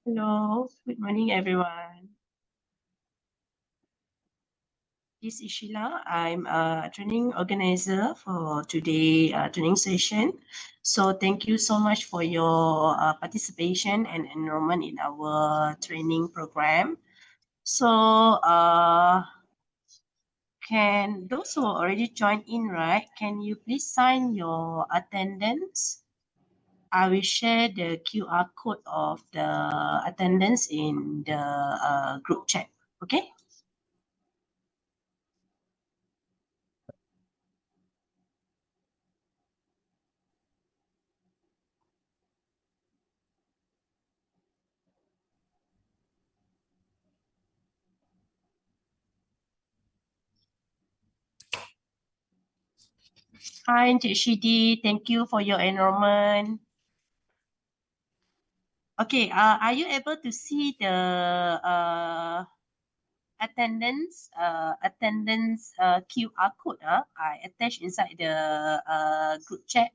Hello, good morning, everyone. This is Sheila. I'm a training organizer for today training session. So thank you so much for your participation and enrollment in our training program. So can those who already joined in, right? Can you please sign your attendance? I will share the QR code of the attendance in the group chat. Okay. Hi, Encik Shidi. Thank you for your enrollment. Okay, are you able to see the attendance QR code I attached inside the group chat?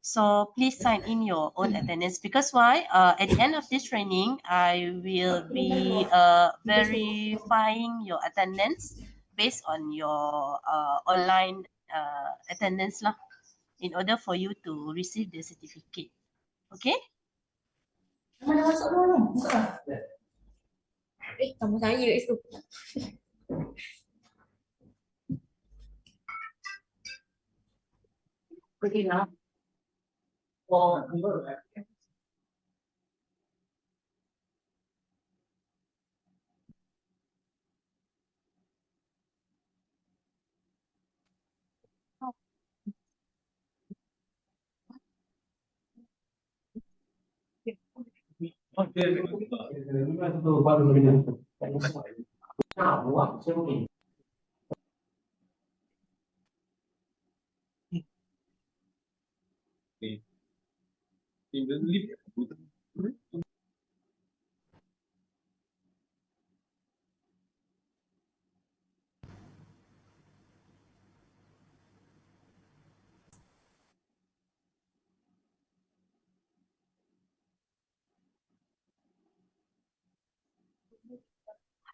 So please sign in your own attendance because why? At the end of this training, I will be verifying your attendance based on your online attendance lah, in order for you to receive the certificate. Okay? Mana masuk dulu? Buka. Kamu saya kat situ. Okay.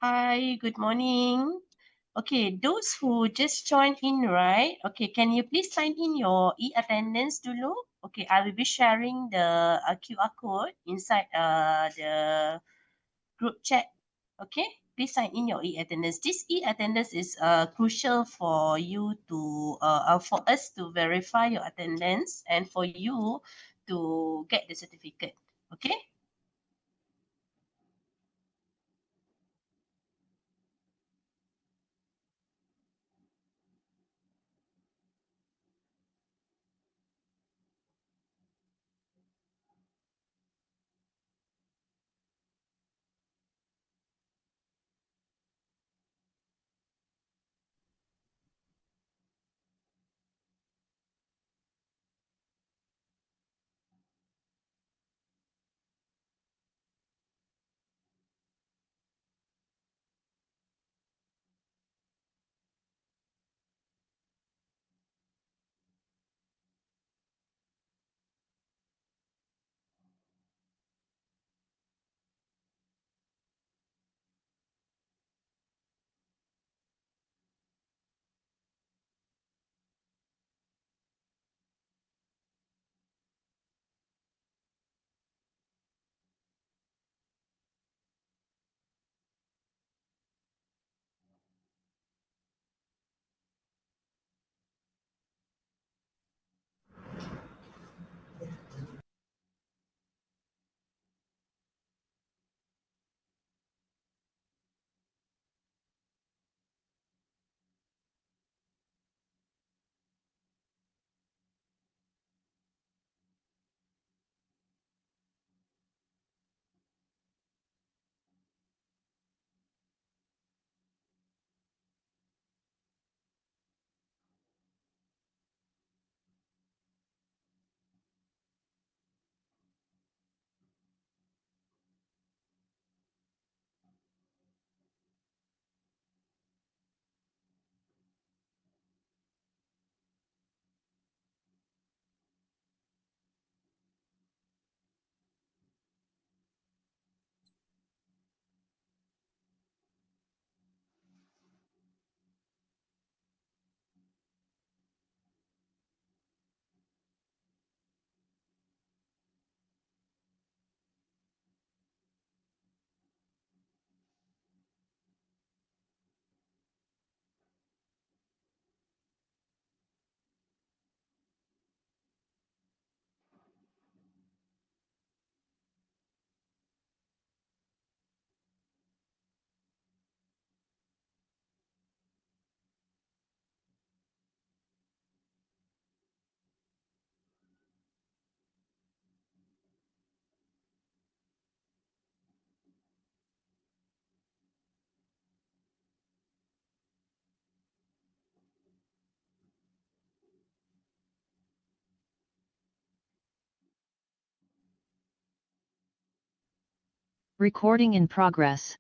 Hi, good morning. Okay, those who just joined in, right? Okay, can you please sign in your e-attendance dulu? Okay, I will be sharing the QR code inside the group chat. Okay, please sign in your e-attendance. This e-attendance is crucial for you to for us to verify your attendance and for you to get the certificate. Okay. Recording in progress.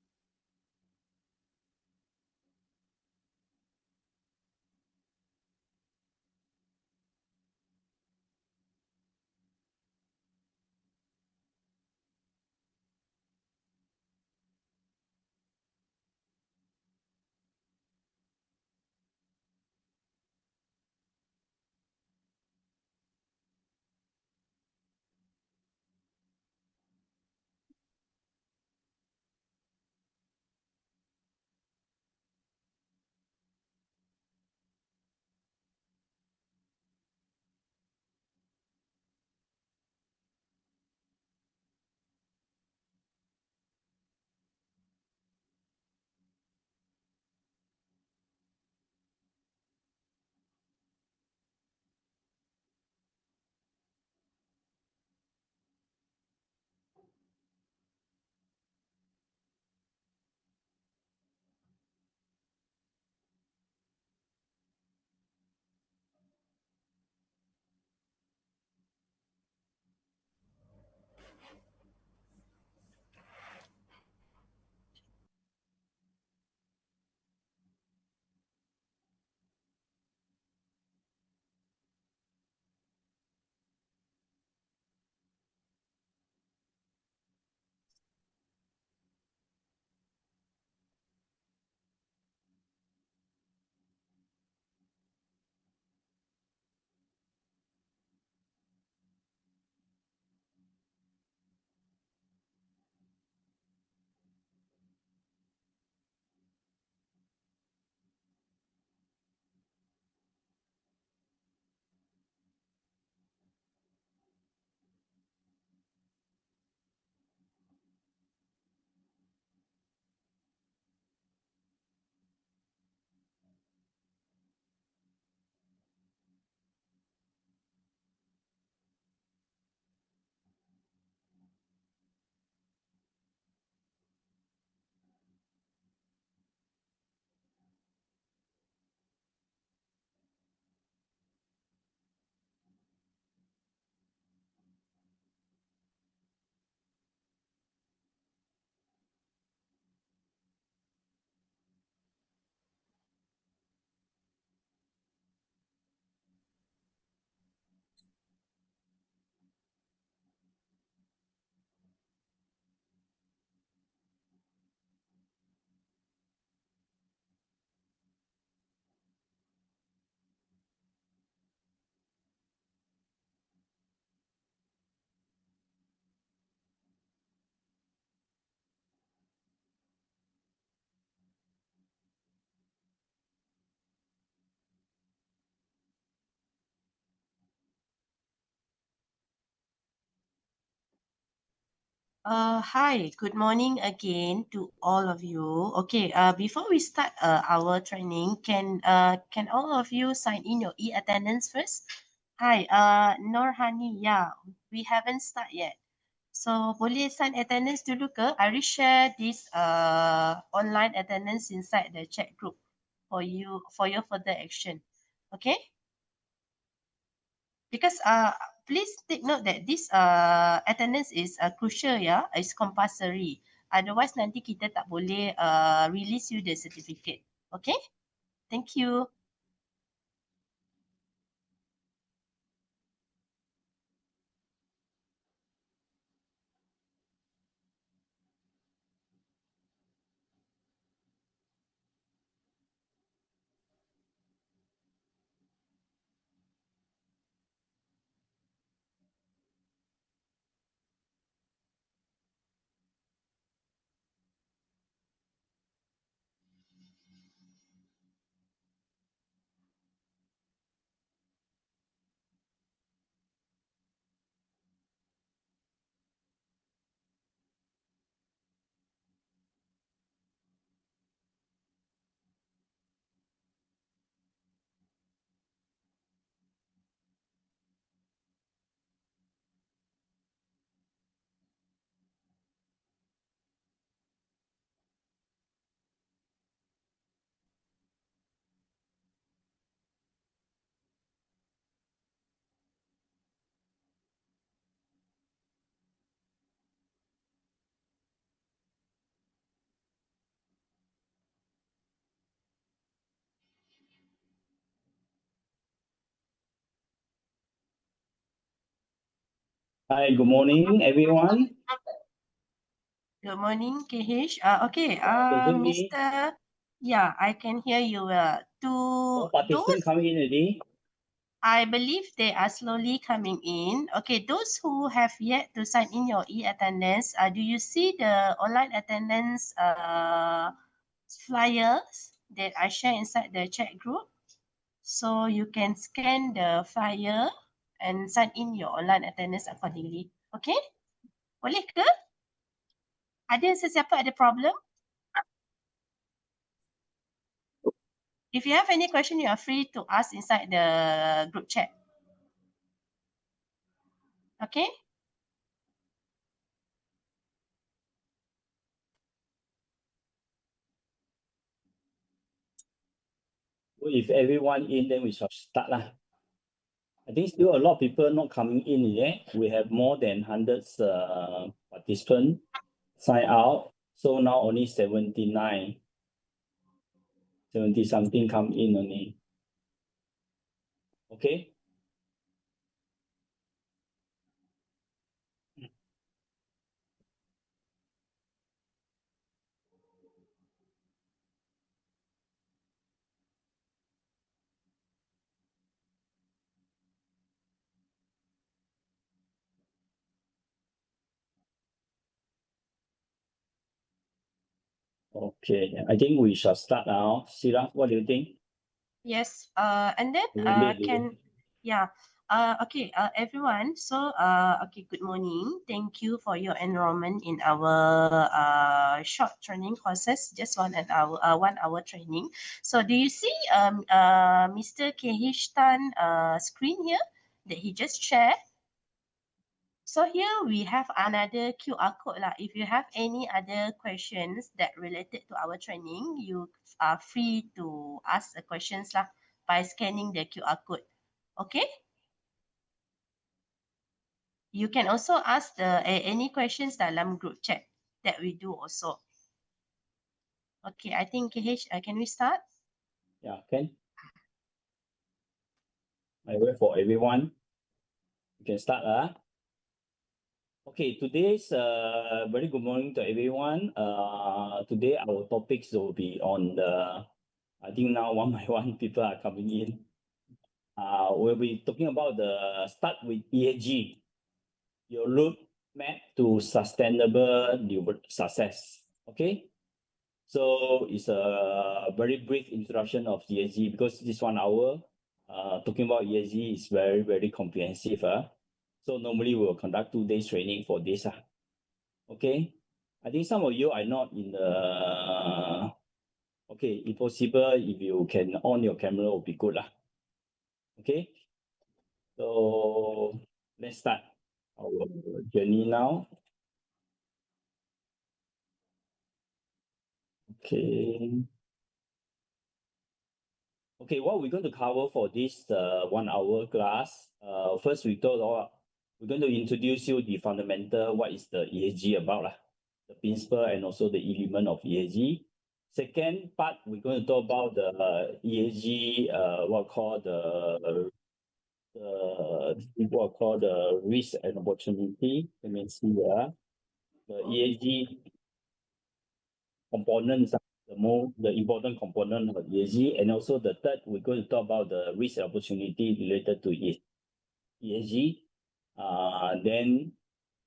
Hi, good morning again to all of you. Okay, before we start our training, can all of you sign in your e-attendance first? Hi, Norhani, yeah, we haven't started yet. So, boleh sign attendance dulu ke? I will share this online attendance inside the chat group for you for your further action. Okay? Because please take note that this attendance is crucial, ya, is compulsory. Otherwise nanti kita tak boleh release you the certificate. Okay? Thank you. Hi, good morning, everyone. Good morning, KH. Okay, Can you hear me? Mr. Yeah, I can hear you. All To those, participants coming in already? I believe they are slowly coming in. Okay, those who have yet to sign in your e-attendance, do you see the online attendance flyers that I share inside the chat group? So you can scan the flyer and sign in your online attendance accordingly. Okay? Boleh ke? Ada sesiapa ada problem? If you have any question, you are free to ask inside the group chat. Okay? So if everyone in, then we shall start lah. I think still a lot of people not coming in yet. We have more than hundreds participants sign out. So now only 79, 70 something come in only. Okay. Okay, I think we shall start now. Sira, what do you think? Yes. And then Really? yeah. Okay, everyone. So, okay, good morning. Thank you for your enrollment in our short training courses, just 1 hour, 1 hour training. So, do you see Mr. KH Tan screen here that he just shared? So here we have another QR code lah. If you have any other questions that related to our training, you are free to ask the questions lah by scanning the QR code. Okay? You can also ask any questions dalam group chat that we do also. Okay, I think KH, can we start? Yeah, can. I wait for everyone. You can start. Okay, today's very good morning to everyone. Today our topics will be on the, I think now one by one people are coming in. We'll be talking about the start with ESG, your roadmap to sustainable success. Okay, so it's a very brief introduction of ESG because this 1 hour talking about ESG is very, very comprehensive. So normally we'll conduct 2 days training for this. Okay, I think some of you are not in the, okay, if possible, if you can on your camera, will be good. Okay, so let's start our journey now. Okay. Okay, what we're going to cover for this 1 hour class, first we're going to introduce you the fundamental, what is the ESG about, the principle and also the element of ESG. Second part, we're going to talk about the ESG, what called the risk and opportunity. Let me see here. The ESG components, the important component of ESG, and also the third, we're going to talk about the risk and opportunity related to ESG. Then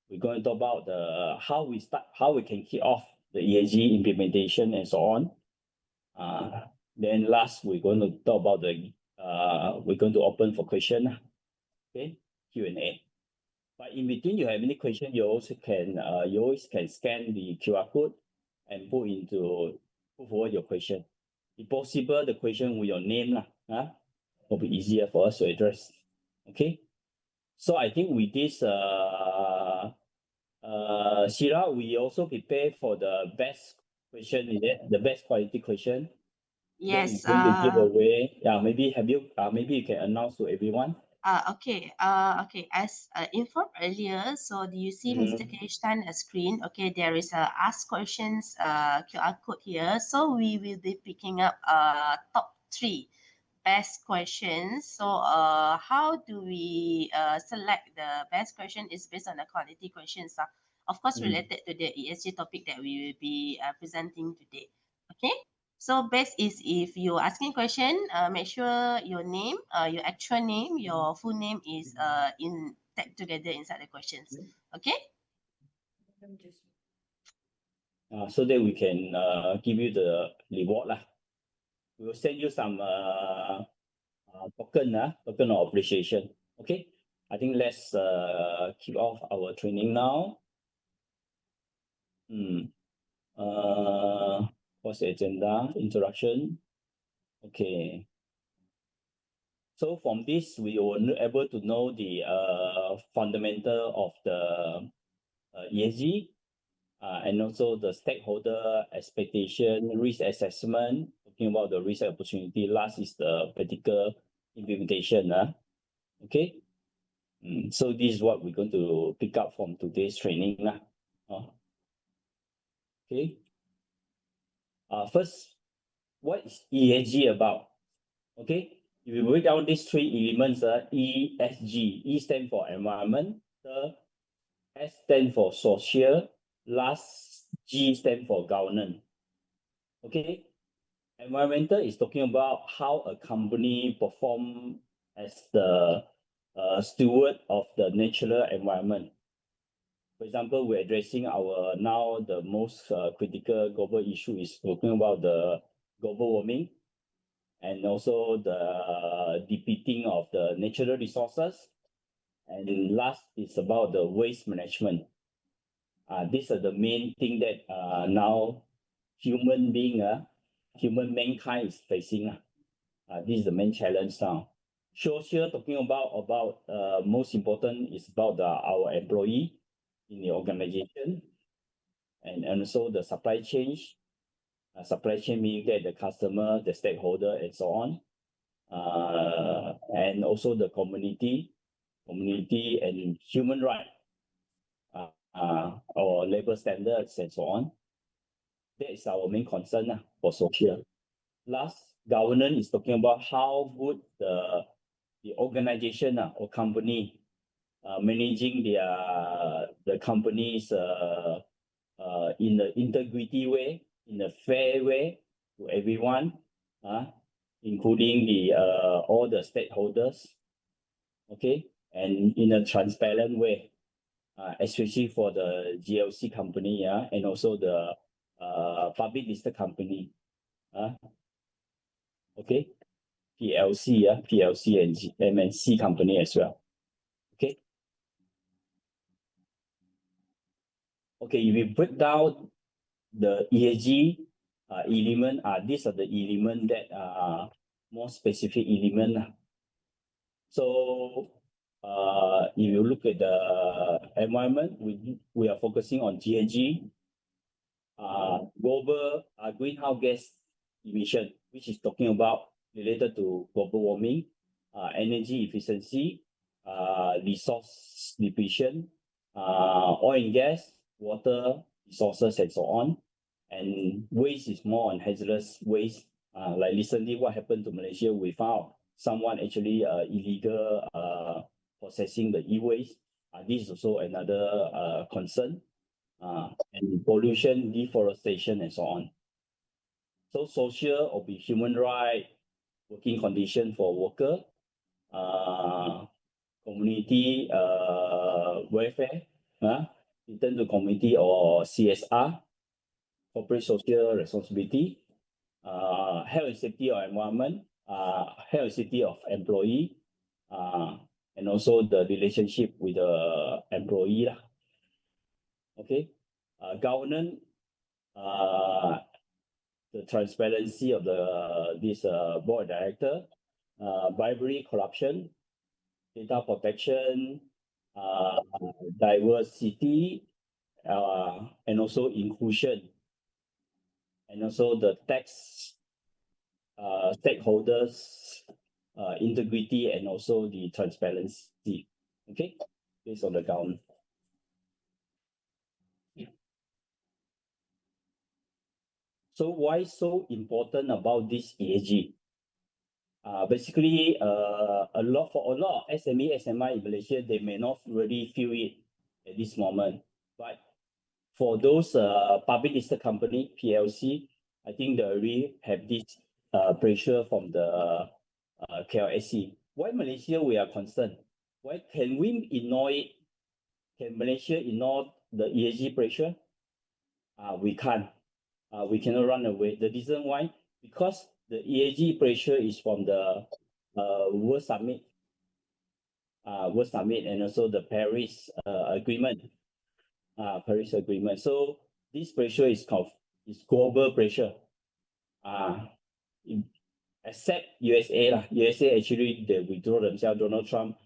we're going to talk about the how we can kick off the ESG implementation and so on. Then last, we're going to talk about we're going to open for question, okay, Q&A. But in between, you have any question, you always can scan the QR code and put forward your question. If possible, the question with your name will be easier for us to address. Okay. So I think with this, Shira, we also prepare for the best question, is it? The best quality question. Yes. Then we're going to give away. Yeah, maybe you can announce to everyone. Okay. Okay. As informed earlier, so do you see Mr. KH Tan screen? Okay, there is a ask questions QR code here. So we will be picking up top 3 best questions. So how do we select the best question is based on the quality questions. Of course, related to the ESG topic that we will be presenting today. Okay. So best is if you're asking question, make sure your name, your actual name, your full name is in tagged together inside the questions. Okay. So that we can give you the reward lah. We will send you some token of appreciation. Okay, I think let's kick off our training now. What's the agenda? Introduction. Okay. So from this, we were able to know the fundamental of the ESG, and also the stakeholder expectation, risk assessment, talking about the risk opportunity. Last is the practical implementation. Okay. So this is what we're going to pick up from today's training. Okay. First, what is ESG about? Okay. If you break down these three elements, ESG, E stand for environment, S stand for social, last G stand for governance. Okay. Environmental is talking about how a company perform as the steward of the natural environment. For example, we're addressing our now the most critical global issue is talking about the global warming and also the depleting of the natural resources. And last is about the waste management. These are the main thing that now human mankind is facing. This is the main challenge now. Social talking about most important is about our employee in the organization, and also the supply chain. Supply chain meaning that the customer, the stakeholder, and so on. And also the community and human right, or labor standards and so on. That is our main concern for social. Last, governance is talking about how good the organization or company managing the companies in the integrity way, in a fair way to everyone, including the all the stakeholders, okay, and in a transparent way, especially for the GLC company, and also the public listed company, okay, PLC and MNC company as well, okay. Okay, if we break down the ESG element, these are the element that are more specific element. So if you look at the environment, we are focusing on GHG, global greenhouse gas emission, which is talking about related to global warming, energy efficiency, resource depletion, oil and gas, water resources, and so on. And waste is more on hazardous waste. Like recently, what happened to Malaysia, we found someone actually illegal processing the e-waste. This is also another concern. And pollution, deforestation, and so on. So social or be human right, working condition for worker, community welfare, return to community or CSR, corporate social responsibility, health and safety of environment, health and safety of employee, and also the relationship with the employee. Okay, governance, the transparency of this board director, bribery, corruption, data protection, diversity, and also inclusion, and also the tax stakeholders, integrity, and also the transparency. Okay, based on the government. So why so important about this ESG? basically, a lot of SME, SMI in Malaysia, they may not really feel it at this moment. But for those public listed company, PLC, I think they already have this pressure from the KLSC. Why Malaysia we are concerned? Why can we ignore it? Can Malaysia ignore the ESG pressure? We can't. We cannot run away. The reason why? Because the ESG pressure is from the World Summit, and also the Paris Agreement. Paris Agreement. So this pressure is global pressure. Except USA lah. USA actually they withdraw themselves. Donald Trump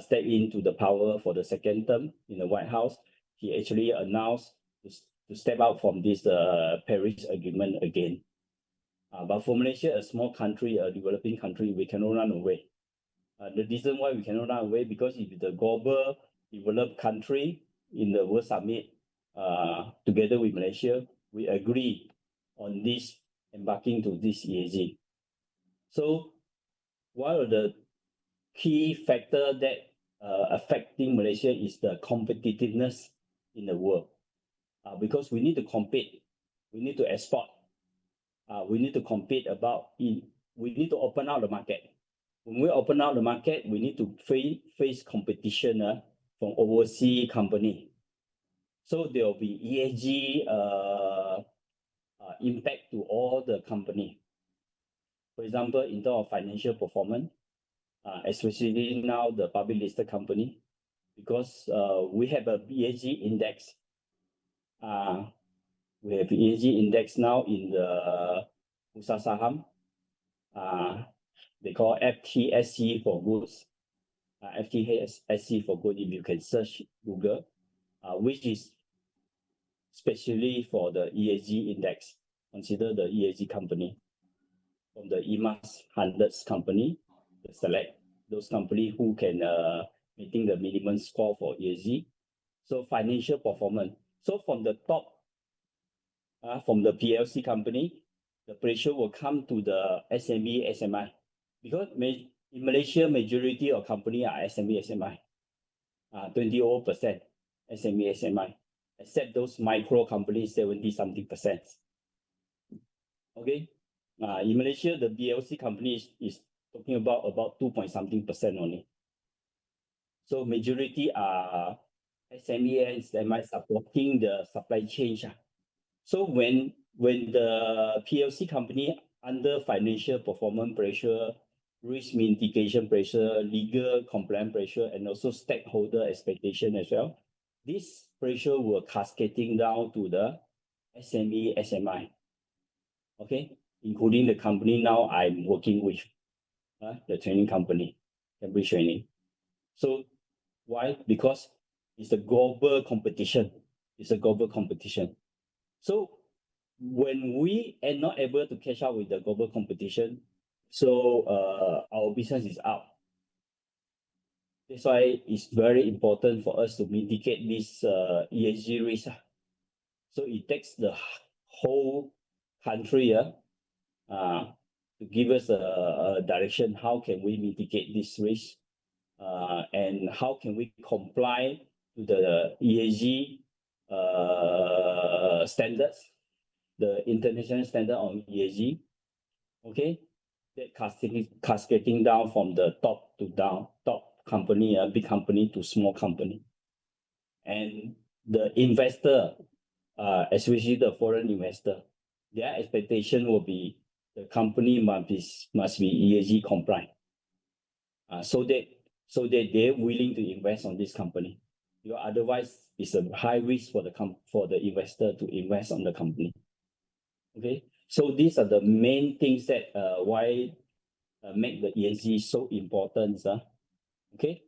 stepped into the power for the second term in the White House. He actually announced to step out from this Paris Agreement again. But for Malaysia, a small country, a developing country, we cannot run away. The reason why we cannot run away, because if the global developed country in the World Summit, together with Malaysia, we agree on this embarking to this ESG. So one of the key factor that affecting Malaysia is the competitiveness in the world. Because we need to compete, we need to export, we need to compete we need to open out the market. When we open out the market, we need to face competition from overseas company. So there will be ESG impact to all the company. For example, in terms of financial performance, especially now the public listed company, because we have a ESG index. We have ESG index now in the Bursa Saham. They call FTSE for goods. FTSE for good, if you can search Google, which is especially for the ESG index. Consider the ESG company. From the EMAS 100 company, they select those companies who can meeting the minimum score for ESG. So financial performance. So from the top, from the PLC company, the pressure will come to the SME, SMI. Because in Malaysia, majority of company are SME, SMI. 20% SME, SMI. Except those micro companies, 70-something%. Okay. In Malaysia, the PLC company is talking about 2-point-something% only. So majority are SME and SMI supporting the supply chain. So when the PLC company under financial performance pressure, risk mitigation pressure, legal compliance pressure, and also stakeholder expectation as well, this pressure will cascading down to the SME, SMI. Okay, including the company now I'm working with, the training company, Cambridge Training. So why? Because it's a global competition. It's a global competition. So when we are not able to catch up with the global competition, so our business is out. That's why it's very important for us to mitigate this ESG risk. So it takes the whole country to give us a direction. How can we mitigate this risk? And how can we comply to the ESG standards, the international standard on ESG? Okay, that cascading down from the top to down, top company, big company to small company. And the investor, especially the foreign investor, their expectation will be the company must be ESG compliant, so that they're willing to invest on this company. Because otherwise, it's a high risk for the investor to invest on the company. Okay, so these are the main things that why make the ESG so important. Okay.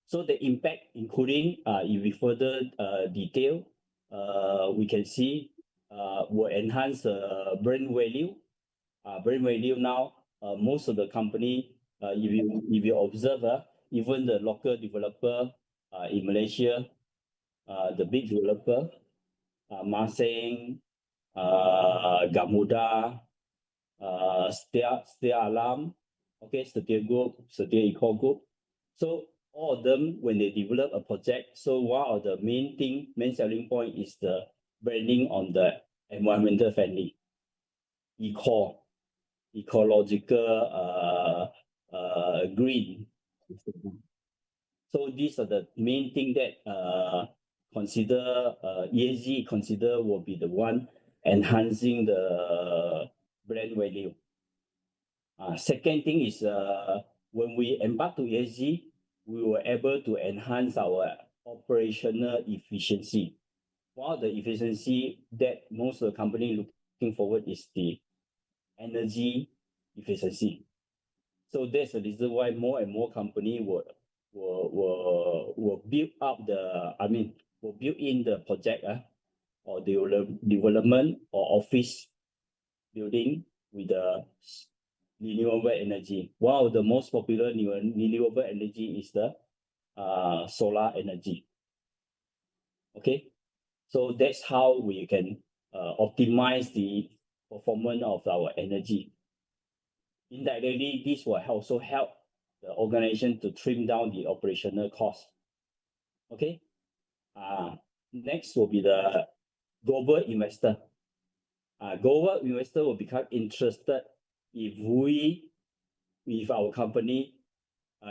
So the impact, including if we further detail, we can see will enhance brand value. Brand value now, most of the company, if you observe, even the local developer in Malaysia, the big developer, Masing, Gamuda, Setia Alam, okay, Setia Group, Setia Eco Group. So all of them, when they develop a project, so one of the main selling point is the branding on the environmental friendly, ecological, green. So these are the main thing that consider ESG consider will be the one enhancing the brand value. Second thing is when we embark to ESG, we were able to enhance our operational efficiency. One of the efficiency that most of the company looking forward is the energy efficiency. So that's the reason why more and more company will build up the, will build in the project or development or office building with the renewable energy. One of the most popular renewable energy is the solar energy. Okay, so that's how we can optimize the performance of our energy. Indirectly, this will also help the organization to trim down the operational cost. Okay, next will be the global investor. Global investor will become interested if our company,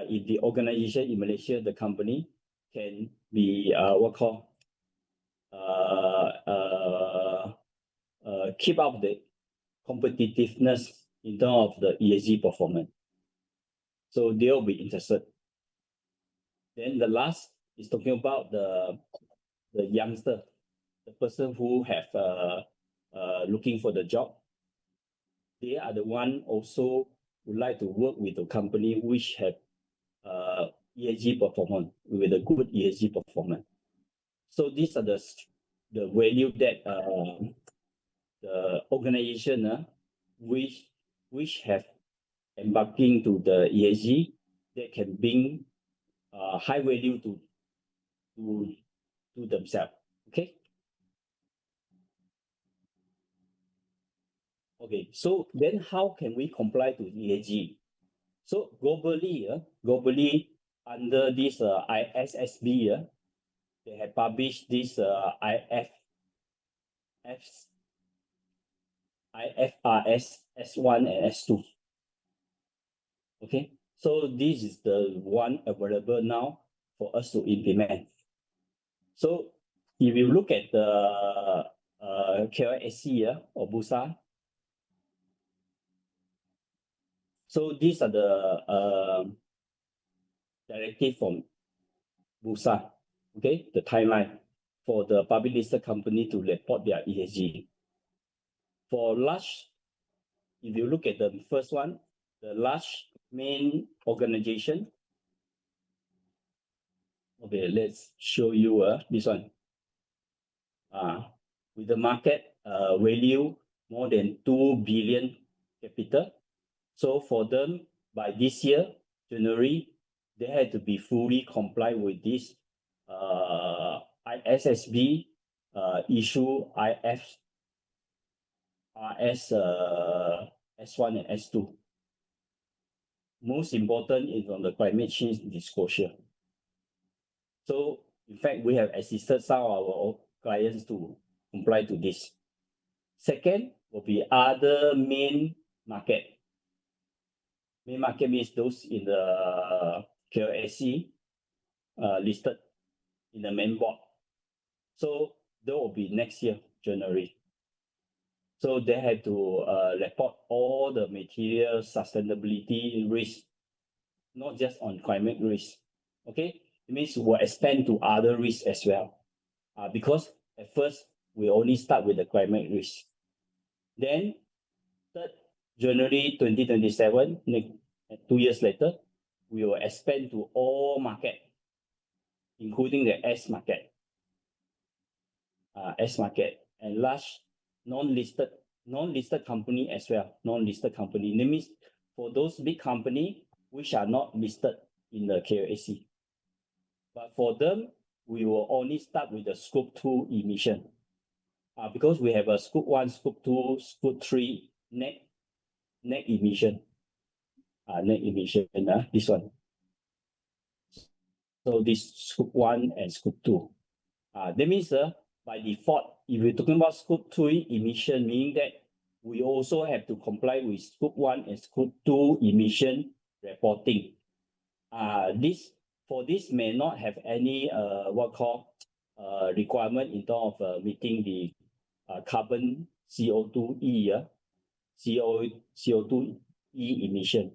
if the organization in Malaysia, the company can be keep up the competitiveness in terms of the ESG performance. So they'll be interested. Then the last is talking about the youngster, the person who have looking for the job. They are the one also would like to work with a company which have ESG performance, with a good ESG performance. So these are the value that the organization which have embarking to the ESG that can bring high value to themselves. Okay. Okay. So then, how can we comply to ESG? So globally under this ISSB, they have published this IFRS S1 and S2. Okay, so this is the one available now for us to implement. So if you look at the KLSC or Bursa, so these are the directive from Bursa, okay, the timeline for the public listed company to report their ESG. For large, if you look at the first one, the large main organization. Okay, let's show you this one. With the market value more than 2 billion capital. So for them, by this year, January, they had to be fully compliant with this ISSB issue IFRS S1 and S2. Most important is on the climate change disclosure. So in fact, we have assisted some of our clients to comply to this. Second will be other main market. Main market means those in the KLSC listed in the main board. So that will be next year, January. So they have to report all the material sustainability risk, not just on climate risk. Okay, it means we'll expand to other risks as well. Because at first we only start with the climate risk. Then 3rd January 2027, 2 years later, we will expand to all market, including the S market. S market and large non-listed company as well. Non-listed company. That means for those big company which are not listed in the KLSC. But for them, we will only start with the scope 2 emission. Because we have a scope 1, scope 2, scope 3 net net emission. Net emission, this one. So this scope 1 and scope 2. That means by default, if we're talking about scope 3 emission, meaning that we also have to comply with scope 1 and scope 2 emission reporting. This may not have any requirement in terms of meeting the carbon CO2e emission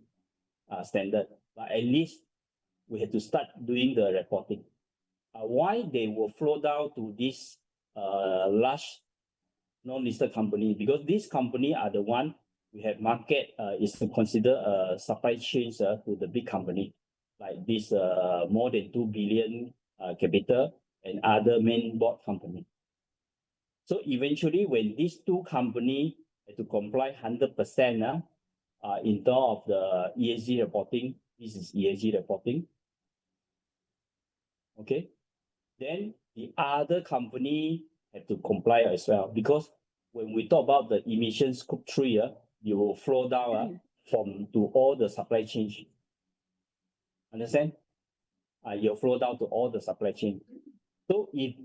standard, but at least we have to start doing the reporting. Why they will flow down to this large non-listed company? Because these company are the one we have market is considered a supply chains to the big company, like this more than 2 billion capital and other main board company. So eventually, when these two companies have to comply 100% in terms of the ESG reporting, this is ESG reporting. Okay, then the other company have to comply as well, because when we talk about the emission scope 3, you will flow down from to all the supply chain. Understand? You'll flow down to all the supply chain. So if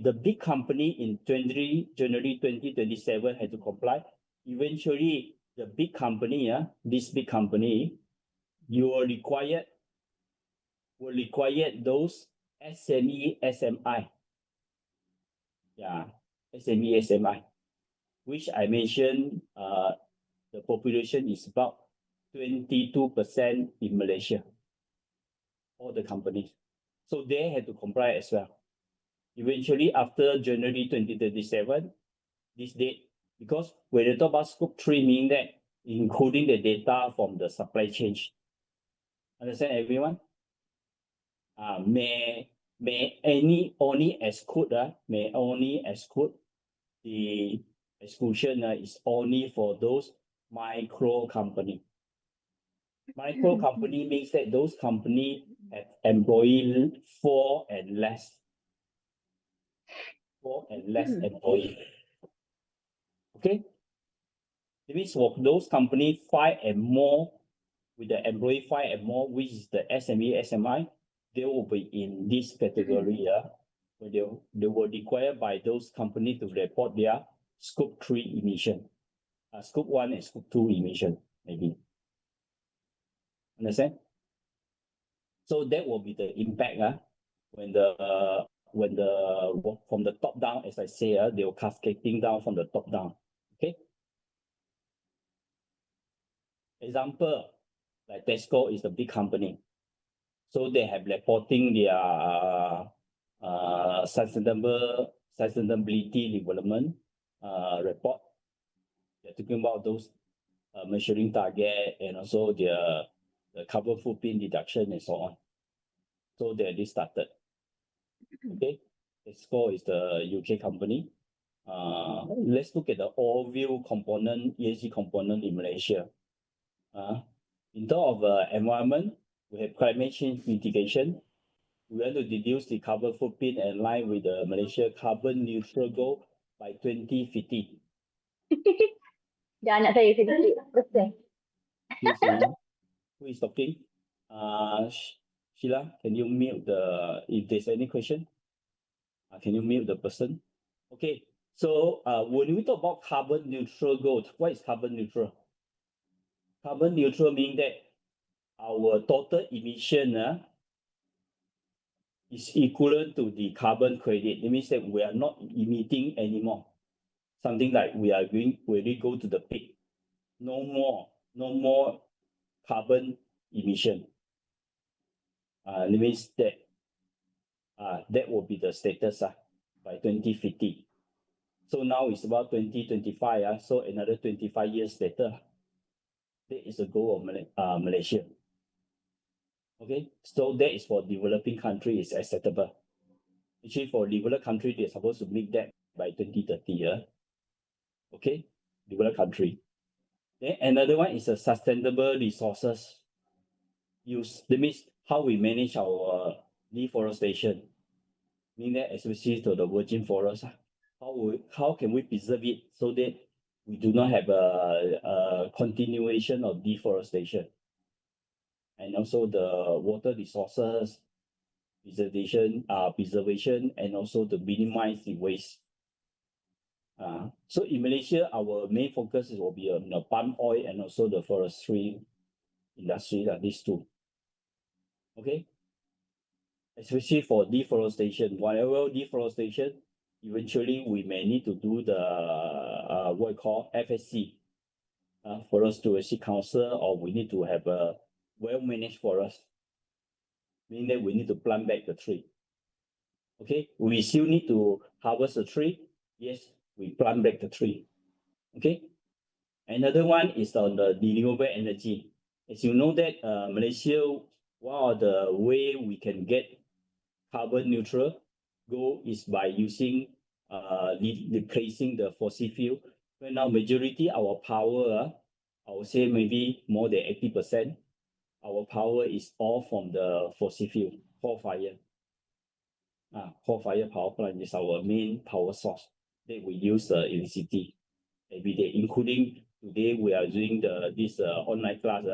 the big company in January 2027 had to comply, eventually the big company, this big company, you will require those SME, SMI. Yeah, SME, SMI, which I mentioned, the population is about 22% in Malaysia, all the companies. So they had to comply as well. Eventually, after January 2037, this date, because when you talk about scope 3, meaning that including the data from the supply chain. Understand, everyone? May only exclude the exclusion is only for those micro company. Micro company means that those company have employee 4 and less. 4 and less employee. Okay? It means for those company 5 and more, with the employee 5 and more, which is the SME, SMI, they will be in this category, where they were required by those companies to report their scope 3 emission, scope 1 and scope 2 emission, maybe. Understand? So that will be the impact when from the top down, as I say, they were cascading down from the top down. Okay. Example, like Tesco is a big company, so they have reporting their sustainability development report. They're talking about those measuring target and also the carbon footprint reduction and so on. So they already started. Okay, Tesco is the UK company. Let's look at the overview component, ESG component in Malaysia. In terms of environment, we have climate change mitigation. We want to reduce the carbon footprint and align with the Malaysia carbon neutral goal by 2050. Jangan nak saya sedikit. Betul. Please, who is talking? Sheila, can you mute if there's any question? Can you mute the person? Okay, so when we talk about carbon neutral goal, what is carbon neutral? Carbon neutral means that our total emission is equivalent to the carbon credit. It means that we are not emitting anymore. Something like we go to the peak. No more carbon emission. It means that that will be the status by 2050. So now it's about 2025. So another 25 years later, that is the goal of Malaysia. Okay, so that is for developing country is acceptable. Actually, for developed country, they're supposed to make that by 2030. Okay, developed country. Then another one is a sustainable resources use. That means how we manage our deforestation. Meaning that especially to the virgin forest, how can we preserve it so that we do not have a continuation of deforestation. And also the water resources preservation and also to minimize the waste. So in Malaysia, our main focus will be on the palm oil and also the forestry industry, these two. Okay. Especially for deforestation, whatever deforestation, eventually we may need to do the what we call FSC for us to actually counsel, or we need to have a well-managed forest, meaning that we need to plant back the tree. Okay, we still need to harvest the tree. Yes, we plant back the tree. Okay, another one is on the renewable energy. As you know that Malaysia, one of the way we can get carbon neutral goal is by using replacing the fossil fuel. Right now, majority our power, I would say maybe more than 80%, our power is all from the fossil fuel, coal fire. Coal fire power plant is our main power source that we use electricity every day, including today we are doing this online class.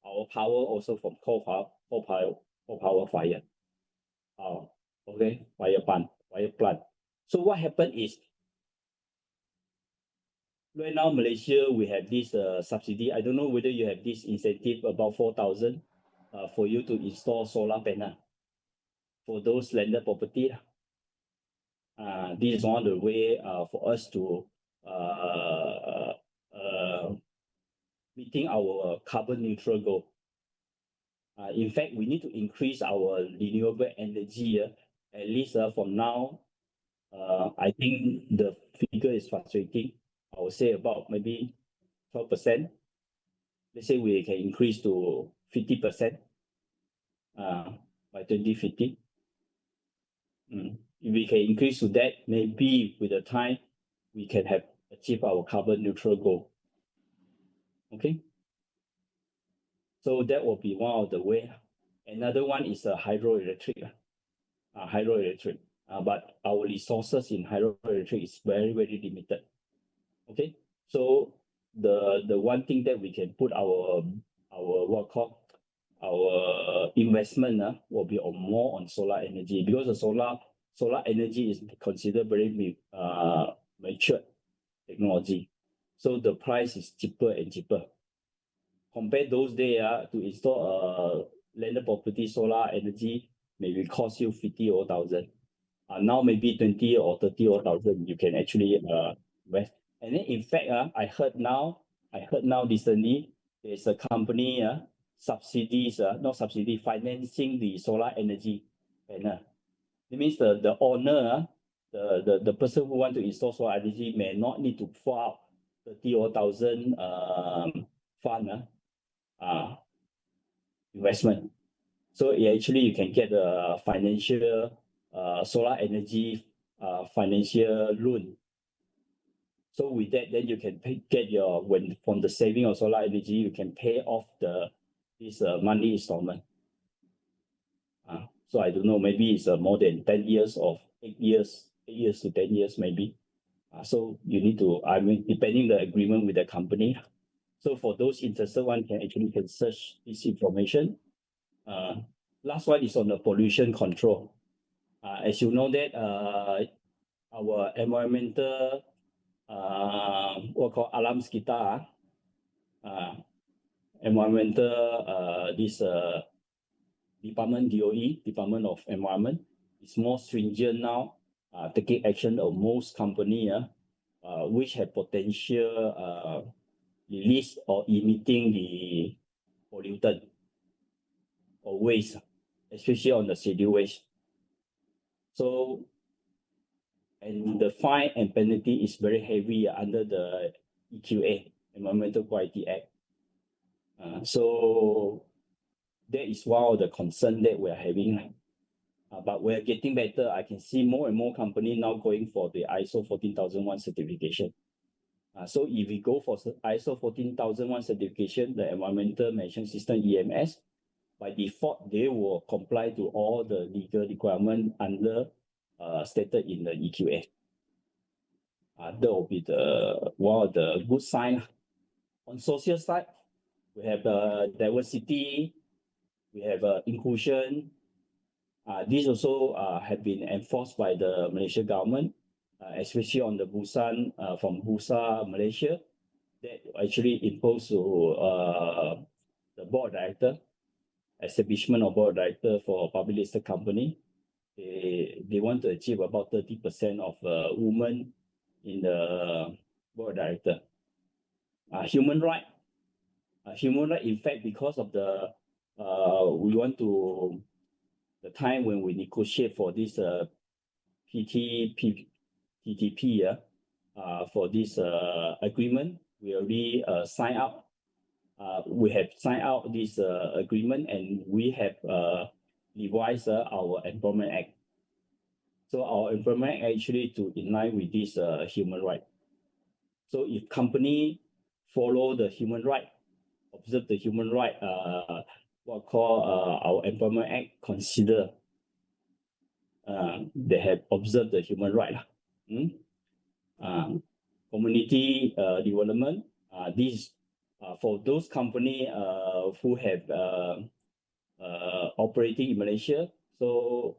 Our power also from coal power fire. Okay, fire plant. So what happened is, right now Malaysia we have this subsidy. I don't know whether you have this incentive about 4,000 for you to install solar panel for those landed property. This is one of the way for us to meeting our carbon neutral goal. In fact, we need to increase our renewable energy at least from now. I think the figure is fluctuating. I would say about maybe 12%. Let's say we can increase to 50% by 2050. If we can increase to that, maybe with the time we can have achieve our carbon neutral goal. Okay. So that will be one of the way. Another one is hydroelectric. But our resources in hydroelectric is very, very limited. Okay. So the one thing that we can put our investment will be more on solar energy, because the solar energy is considered very mature technology. So the price is cheaper and cheaper. Compared those days to install a landed property solar energy maybe cost you 50,000. Now maybe 20 or 30,000 you can actually invest. And then in fact, I heard now recently there's a company financing the solar energy panel. It means the owner, the person who want to install solar energy may not need to pour out 30,000 fund investment. So actually you can get a financial solar energy financial loan. So with that, then you can get from the saving of solar energy, you can pay off this monthly installment. So I don't know, maybe it's more than 10 years or 8 years to 10 years maybe. So you need to, depending the agreement with the company. So for those interested, one can search this information. Last one is on the pollution control. As you know that our environmental what called alam sekitar, environmental this department, DOE, Department of Environment, is more stringent now, taking action of most company which have potential release or emitting the pollutant or waste, especially on the scheduled waste. So, and the fine and penalty is very heavy under the EQA, Environmental Quality Act. So that is one of the concerns that we're having. But we're getting better. I can see more and more companies now going for the ISO 14001 certification. So if we go for ISO 14001 certification, the Environmental Management System EMS, by default, they will comply to all the legal requirements under stated in the EQA. That will be one of the good sign. On social side, we have diversity, we have inclusion. These also have been enforced by the Malaysian government, especially on the Busan, from Bursa, Malaysia, that actually imposed to the board director, establishment of board director for a public listed company. They want to achieve about 30% of women in the board director. Human right, in fact, because of we want to, the time when we negotiate for this TTP, for this agreement, we already signed up. We have signed out this agreement, and we have revised our Employment Act. So our Employment Act actually to in line with this human right. So if company follow the human right, observe the human right, what call our Employment Act consider they have observed the human right. Community development, this for those company who have operating in Malaysia. So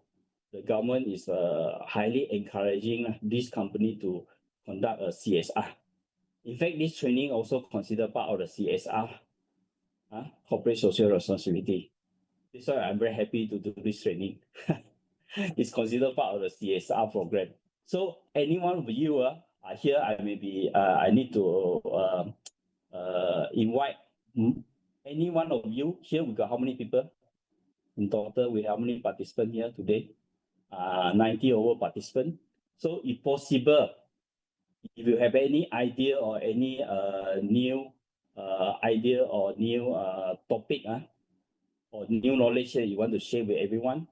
the government is highly encouraging this company to conduct a CSR. In fact, this training also considered part of the CSR, corporate social responsibility. That's why I'm very happy to do this training. It's considered part of the CSR program. So any one of you here, I need to invite any one of you here. We got how many people in total? We have how many participants here today? 90 over participants. So if possible, if you have any idea or any new idea or new topic or new knowledge that you want to share with everyone,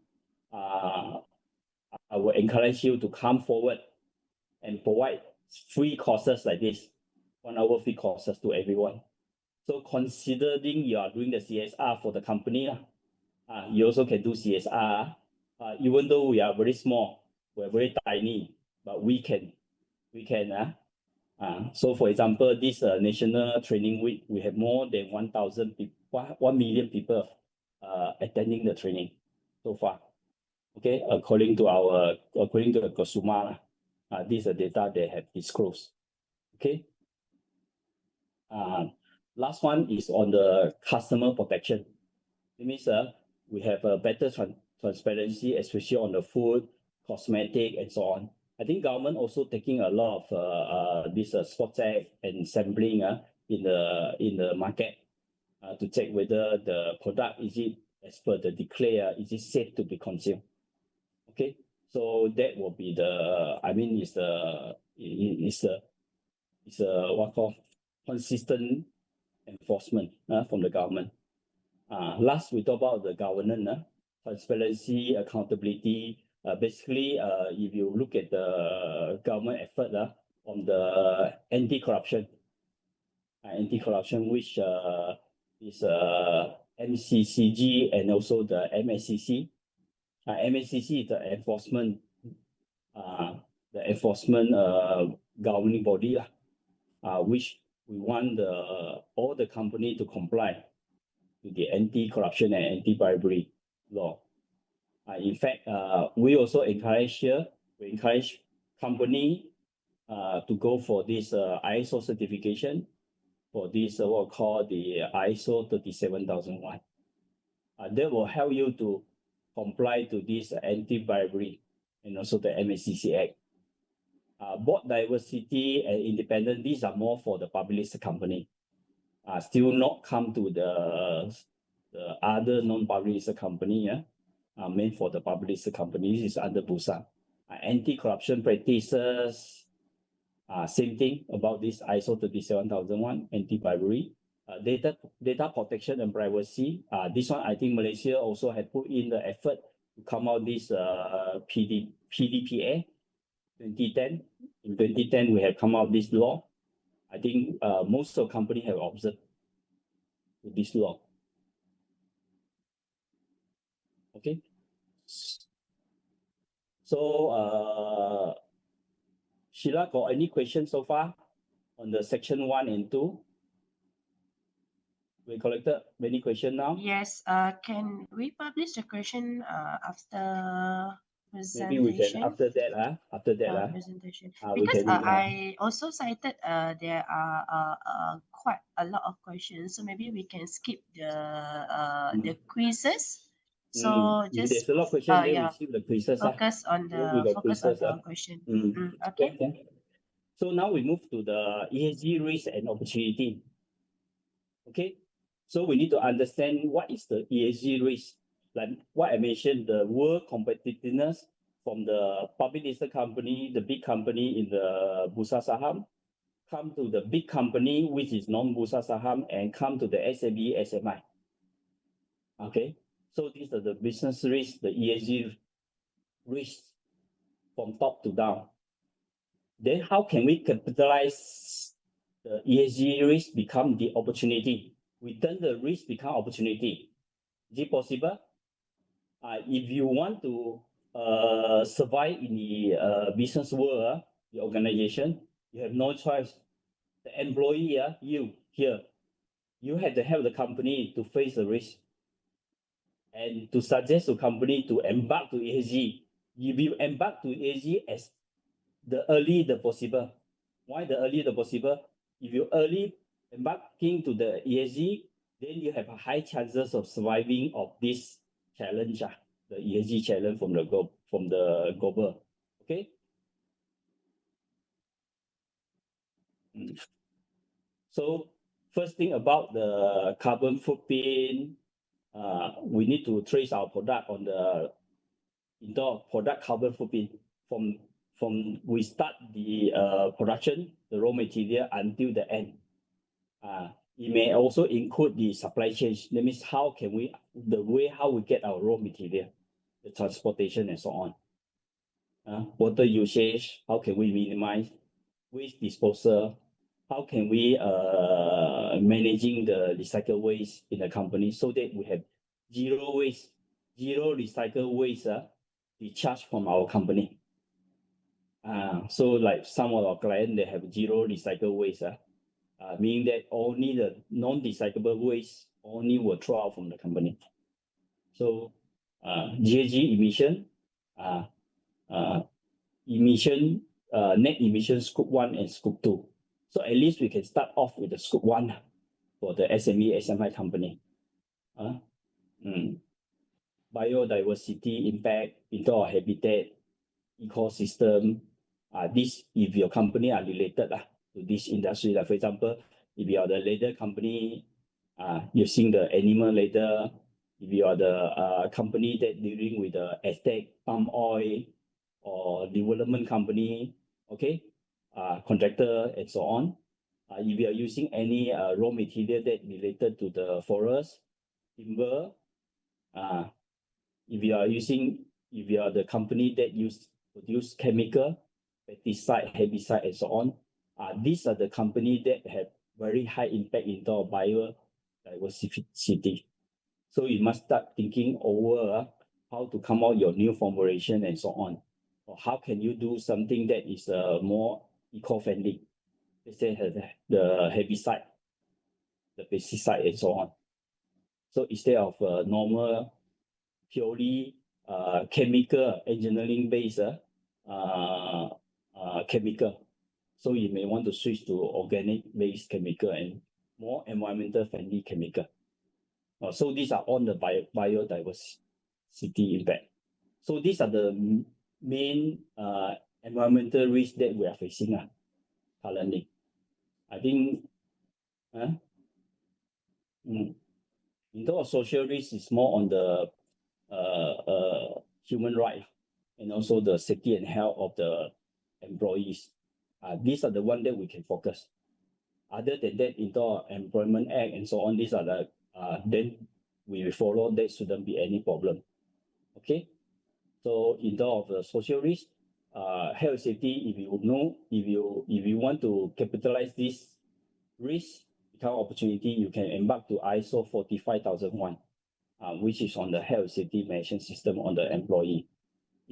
I will encourage you to come forward and provide free courses like this, 1 hour free courses to everyone. So considering you are doing the CSR for the company, you also can do CSR. Even though we are very small, we're very tiny, but we can. So for example, this National Training Week, we have more than 1,000 people, 1 million people attending the training so far. Okay, according to the COSUMA, these are data they have disclosed. Okay. Last one is on the customer protection. It means we have a better transparency, especially on the food, cosmetic, and so on. I think government also taking a lot of this spot check and sampling in the market to check whether the product is it as per the declare, is it safe to be consumed. Okay, so that will be the it's a what called consistent enforcement from the government. Last, we talk about the governance, transparency, accountability. Basically, if you look at the government effort on the anti-corruption, which is MCCG and also the MSCC. MSCC is the enforcement governing body, which we want all the company to comply with the anti-corruption and anti-bribery law. In fact, we also encourage company to go for this ISO certification for this what we call the ISO 37001. That will help you to comply to this anti-bribery and also the MSCC Act. Board diversity and independence, these are more for the public listed company. Still not come to the other non-public listed company, meant for the public listed companies is under Bursa. Anti-corruption practices, same thing about this ISO 37001, anti-bribery. Data protection and privacy. This one, I think Malaysia also had put in the effort to come out this PDPA 2010. In 2010, we have come out this law. I think most of the companies have observed this law. Okay. So Sheila, got any questions so far on the section 1 and 2? We collected many questions now. Yes, can we publish the question after Maybe we can presentation? after that, Presentation. we Because can. I also cited there are quite a lot of questions, so maybe we can skip the quizzes. So If there's just a lot of questions, then we yeah, skip the quizzes. focus on Then we got quizzes. the question. Okay. Okay. So now we move to the ESG risk and opportunity. Okay. So we need to understand what is the ESG risk. Like what I mentioned, the world competitiveness from the public listed company, the big company in the Bursa Saham, come to the big company which is non-Bursa Saham, and come to the SME, SMI. Okay. So these are the business risks, the ESG risks from top to down. Then how can we capitalize the ESG risk become the opportunity? We turn the risk become opportunity. Is it possible? If you want to survive in the business world, the organization, you have no choice. The employee, you here, you have to help the company to face the risk and to suggest to company to embark to ESG. If you embark to ESG as the early the possible. Why the early the possible? If you early embarking to the ESG, then you have a high chances of surviving of this challenge, the ESG challenge from the global. Okay. So first thing about the carbon footprint, we need to trace our product on the indoor product carbon footprint from we start the production, the raw material until the end. It may also include the supply chain. That means how can we, the way how we get our raw material, the transportation and so on. Water usage, how can we minimize waste disposal? How can we managing the recycle waste in the company so that we have zero waste, zero recycle waste discharged from our company. So like some of our clients, they have zero recycle waste, meaning that only the non-recyclable waste only will throw out from the company. So GHG emission, net emission scope 1 and scope 2. So at least we can start off with the scope 1 for the SME, SMI company. Biodiversity impact, indoor habitat, ecosystem. This, if your company are related to this industry, like for example, if you are the leather company, using the animal leather, if you are the company that dealing with the estate, palm oil, or development company, okay, contractor and so on. If you are using any raw material that related to the forest, timber, if you are the company that produce chemical, pesticide, herbicide, and so on, these are the company that have very high impact into biodiversity. So you must start thinking over how to come out your new formulation and so on. Or how can you do something that is more eco-friendly? Let's say the herbicide, the pesticide, and so on. So instead of normal, purely chemical engineering based chemical, so you may want to switch to organic based chemical and more environmental friendly chemical. So these are on the biodiversity impact. So these are the main environmental risks that we are facing currently. I think in terms of social risk is more on the human right and also the safety and health of the employees. These are the one that we can focus. Other than that, in terms of Employment Act and so on, these are the then we will follow. There shouldn't be any problem. Okay. So in terms of the social risk, health safety, if you want to capitalize this risk become opportunity, you can embark to ISO 45001, which is on the health safety management system on the employee.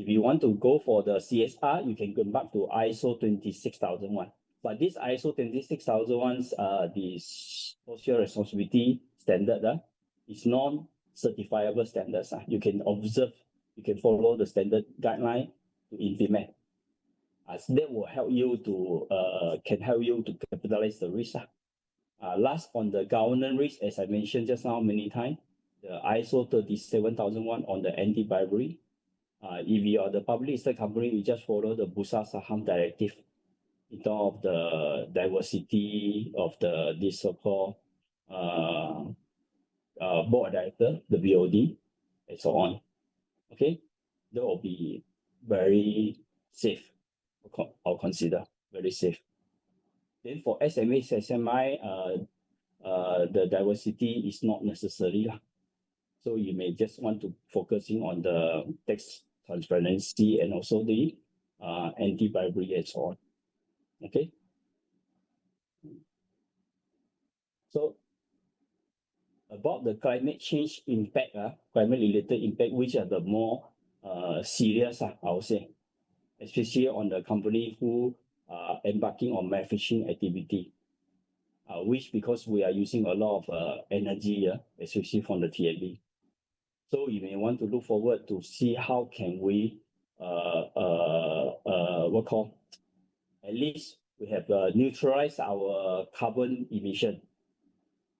If you want to go for the CSR, you can go back to ISO 26001. But this ISO 26001, the social responsibility standard is non-certifiable standards. You can observe, you can follow the standard guideline to implement. So that will help you to can help you to capitalize the risk. Last, on the governance risk, as I mentioned just now many times, the ISO 37001 on the anti-bribery. If you are the public listed company, you just follow the Bursa Saham directive in terms of the diversity of this so-called board director, the BOD, and so on. Okay, that will be very safe. I'll consider very safe. Then for SME, SMI, the diversity is not necessary. So you may just want to focusing on the tax transparency and also the anti-bribery and so on. Okay. So about the climate change impact, climate-related impact, which are the more serious, I would say, especially on the company who are embarking on manufacturing activity, which because we are using a lot of energy, especially from the TNB. So you may want to look forward to see how can we at least we have neutralized our carbon emission,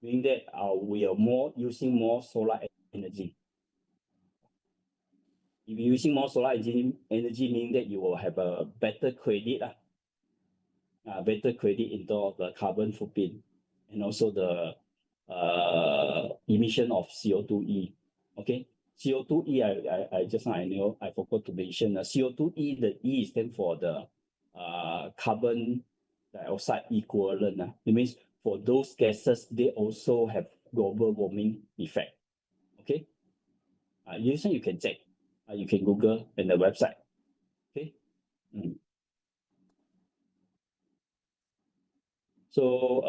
meaning that we are using more solar energy. If you're using more solar energy, meaning that you will have a better credit, in terms of the carbon footprint and also the emission of CO2e. Okay, CO2e, I just now I forgot to mention CO2e. The E stands for the carbon dioxide equivalent. It means for those gases, they also have global warming effect. Okay, you can check. You can Google in the website. Okay. So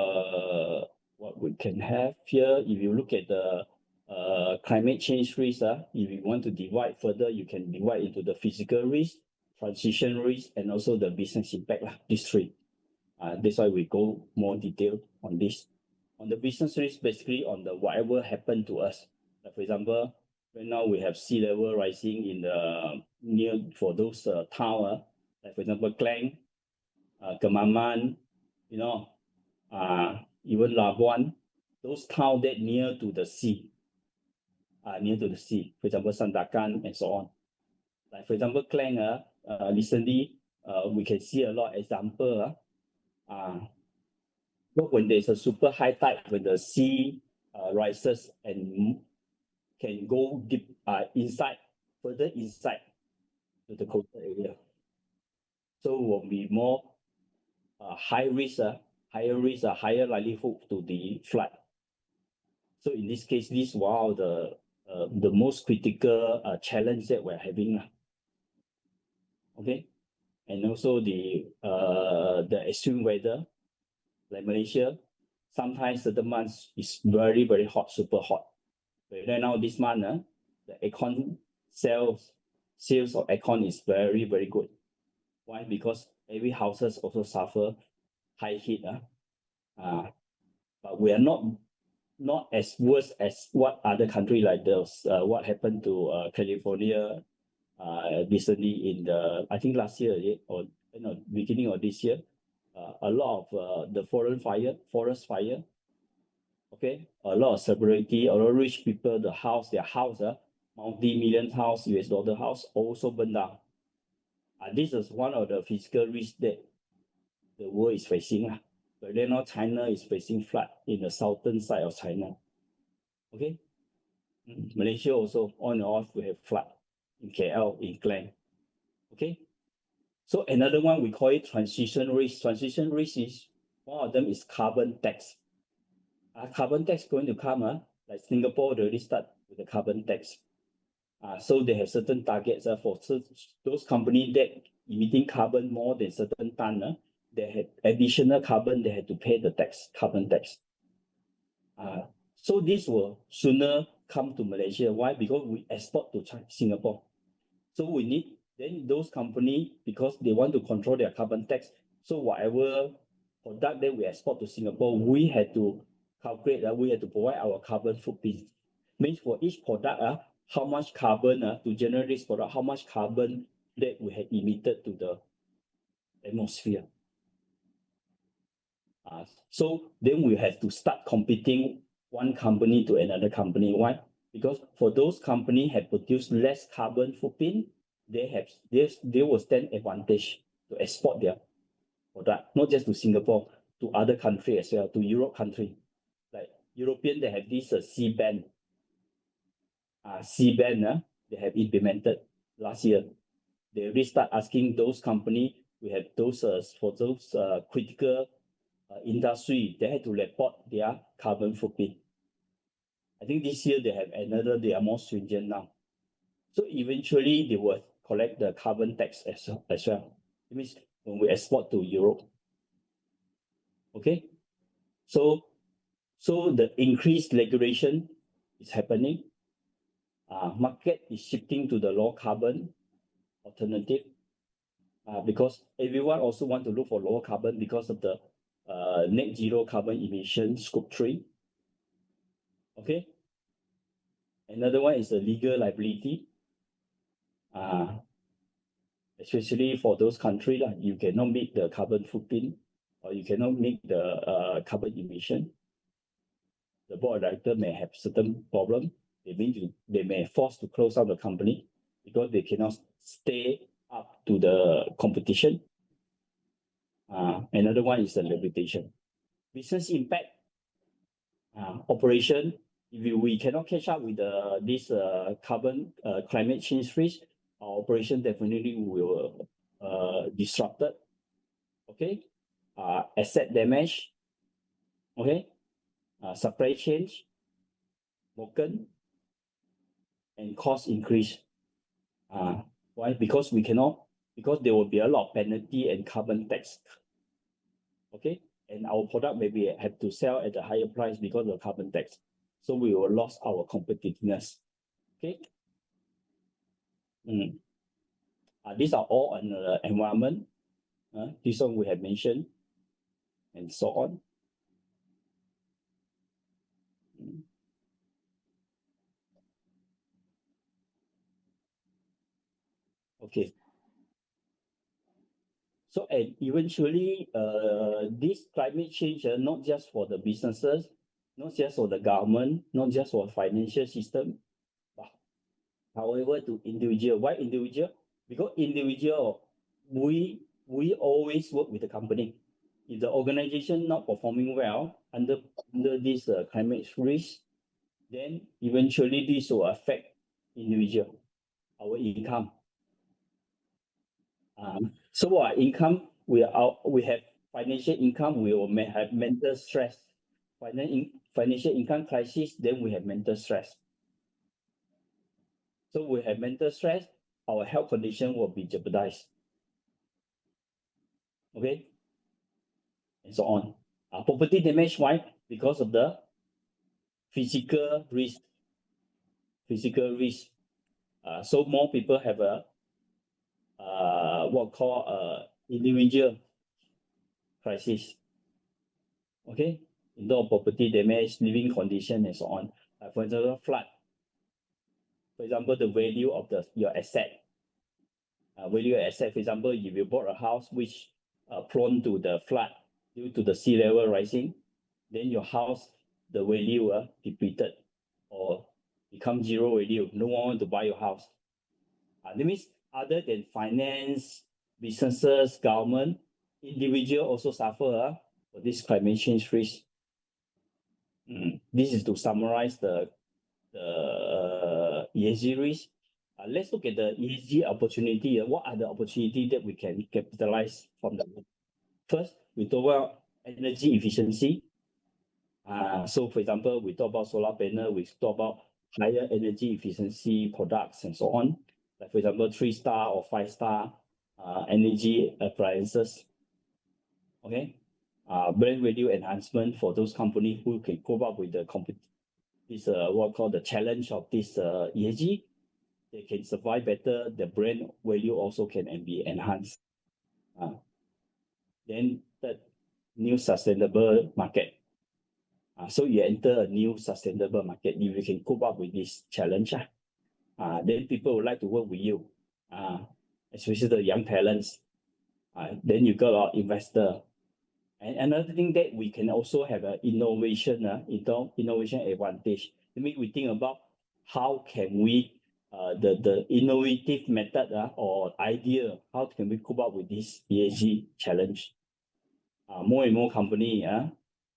what we can have here, if you look at the climate change risk, if you want to divide further, you can divide into the physical risk, transition risk, and also the business impact, these three. That's why we go more detailed on this. On the business risk, basically on the whatever happened to us. Like for example, right now we have sea level rising in the near for those towns, like for example, Klang, Kemaman, even Labuan, those towns that near to the sea, for example, Sandakan and so on. Like for example, Klang, recently we can see a lot of example. When there's a super high tide, when the sea rises and can go deep further inside to the coastal area. So will be more higher likelihood to the flood. So in this case, this is one of the most critical challenge that we're having. Okay, and also the extreme weather, like Malaysia, sometimes certain months is very, very hot, super hot. But right now this month, the aircon sales of aircon is very, very good. Why? Because every houses also suffer high heat. But we are not as worse as what other country like those. What happened to California recently in I think last year or beginning of this year. A lot of the forest fire. Okay, a lot of celebrity, a lot of rich people, their house, multi-million house, US dollar house also burned down. This is one of the physical risks that the world is facing. But then now China is facing flood in the southern side of China. Okay, Malaysia also on and off we have flood in KL, in Klang. Okay, so another one we call it transition risk. Transition risk is one of them is carbon tax. Carbon tax going to come, like Singapore already start with the carbon tax. So they have certain targets for those companies that emitting carbon more than certain ton. They had additional carbon, they had to pay the carbon tax. So this will sooner come to Malaysia. Why? Because we export to Singapore. So then those companies, because they want to control their carbon tax, so whatever product that we export to Singapore, we had to calculate that we had to provide our carbon footprint. Means for each product, how much carbon to generate this product, how much carbon that we had emitted to the atmosphere. So then we have to start competing one company to another company. Why? Because for those companies have produced less carbon footprint, they will stand advantage to export their product, not just to Singapore, to other countries as well, to Europe country. Like European, they have this C-band. C-band they have implemented last year. They already start asking those companies, we have those for those critical industry, they had to report their carbon footprint. I think this year they have another, they are more stringent now. So eventually they will collect the carbon tax as well. It means when we export to Europe. Okay. So the increased regulation is happening. Market is shifting to the low carbon alternative because everyone also want to look for lower carbon because of the net zero carbon emission scope 3. Okay. Another one is the legal liability. Especially for those countries, you cannot meet the carbon footprint or you cannot meet the carbon emission. The board of directors may have certain problem. They may force to close down the company because they cannot stay up to the competition. Another one is the reputation. Business impact, operation. If we cannot catch up with this carbon climate change risk, our operation definitely will disrupted. Okay, asset damage. Okay, supply chain broken, and cost increase. Why? Because there will be a lot of penalty and carbon tax. Okay, and our product maybe have to sell at a higher price because of carbon tax. So we will lose our competitiveness. Okay. These are all on the environment. This one we have mentioned, and so on. Okay. So and eventually, this climate change, not just for the businesses, not just for the government, not just for financial system, but however to individual. Why individual? Because individual, we always work with the company. If the organization not performing well under this climate risk, then eventually this will affect individual, our income. So our income, we have financial income, we will have mental stress. Financial income crisis, then we have mental stress. So we have mental stress, our health condition will be jeopardized. Okay, and so on. Property damage, why? Because of the physical risk. So more people have a what call individual crisis. Okay, indoor property damage, living condition, and so on. For example, flood. For example, the value of your asset. Value of asset. For example, if you bought a house which prone to the flood due to the sea level rising, then your house, the value depleted or become zero value. No one want to buy your house. That means other than finance, businesses, government, individual also suffer for this climate change risk. This is to summarize the ESG risk. Let's look at the ESG opportunity. What are the opportunities that we can capitalize from the first? We talk about energy efficiency. So for example, we talk about solar panel, we talk about higher energy efficiency products and so on. Like for example, 3-star or 5-star energy appliances. Okay, brand value enhancement for those companies who can cope up with the what called the challenge of this ESG. they can survive better, the brand value also can be enhanced. Then the new sustainable market. So you enter a new sustainable market, if you can cope up with this challenge, then people would like to work with you, especially the young talents. Then you got a lot of investor. And another thing that we can also have an innovation advantage. I mean, we think about how can we the innovative method or idea, how can we cope up with this ESG challenge? More and more company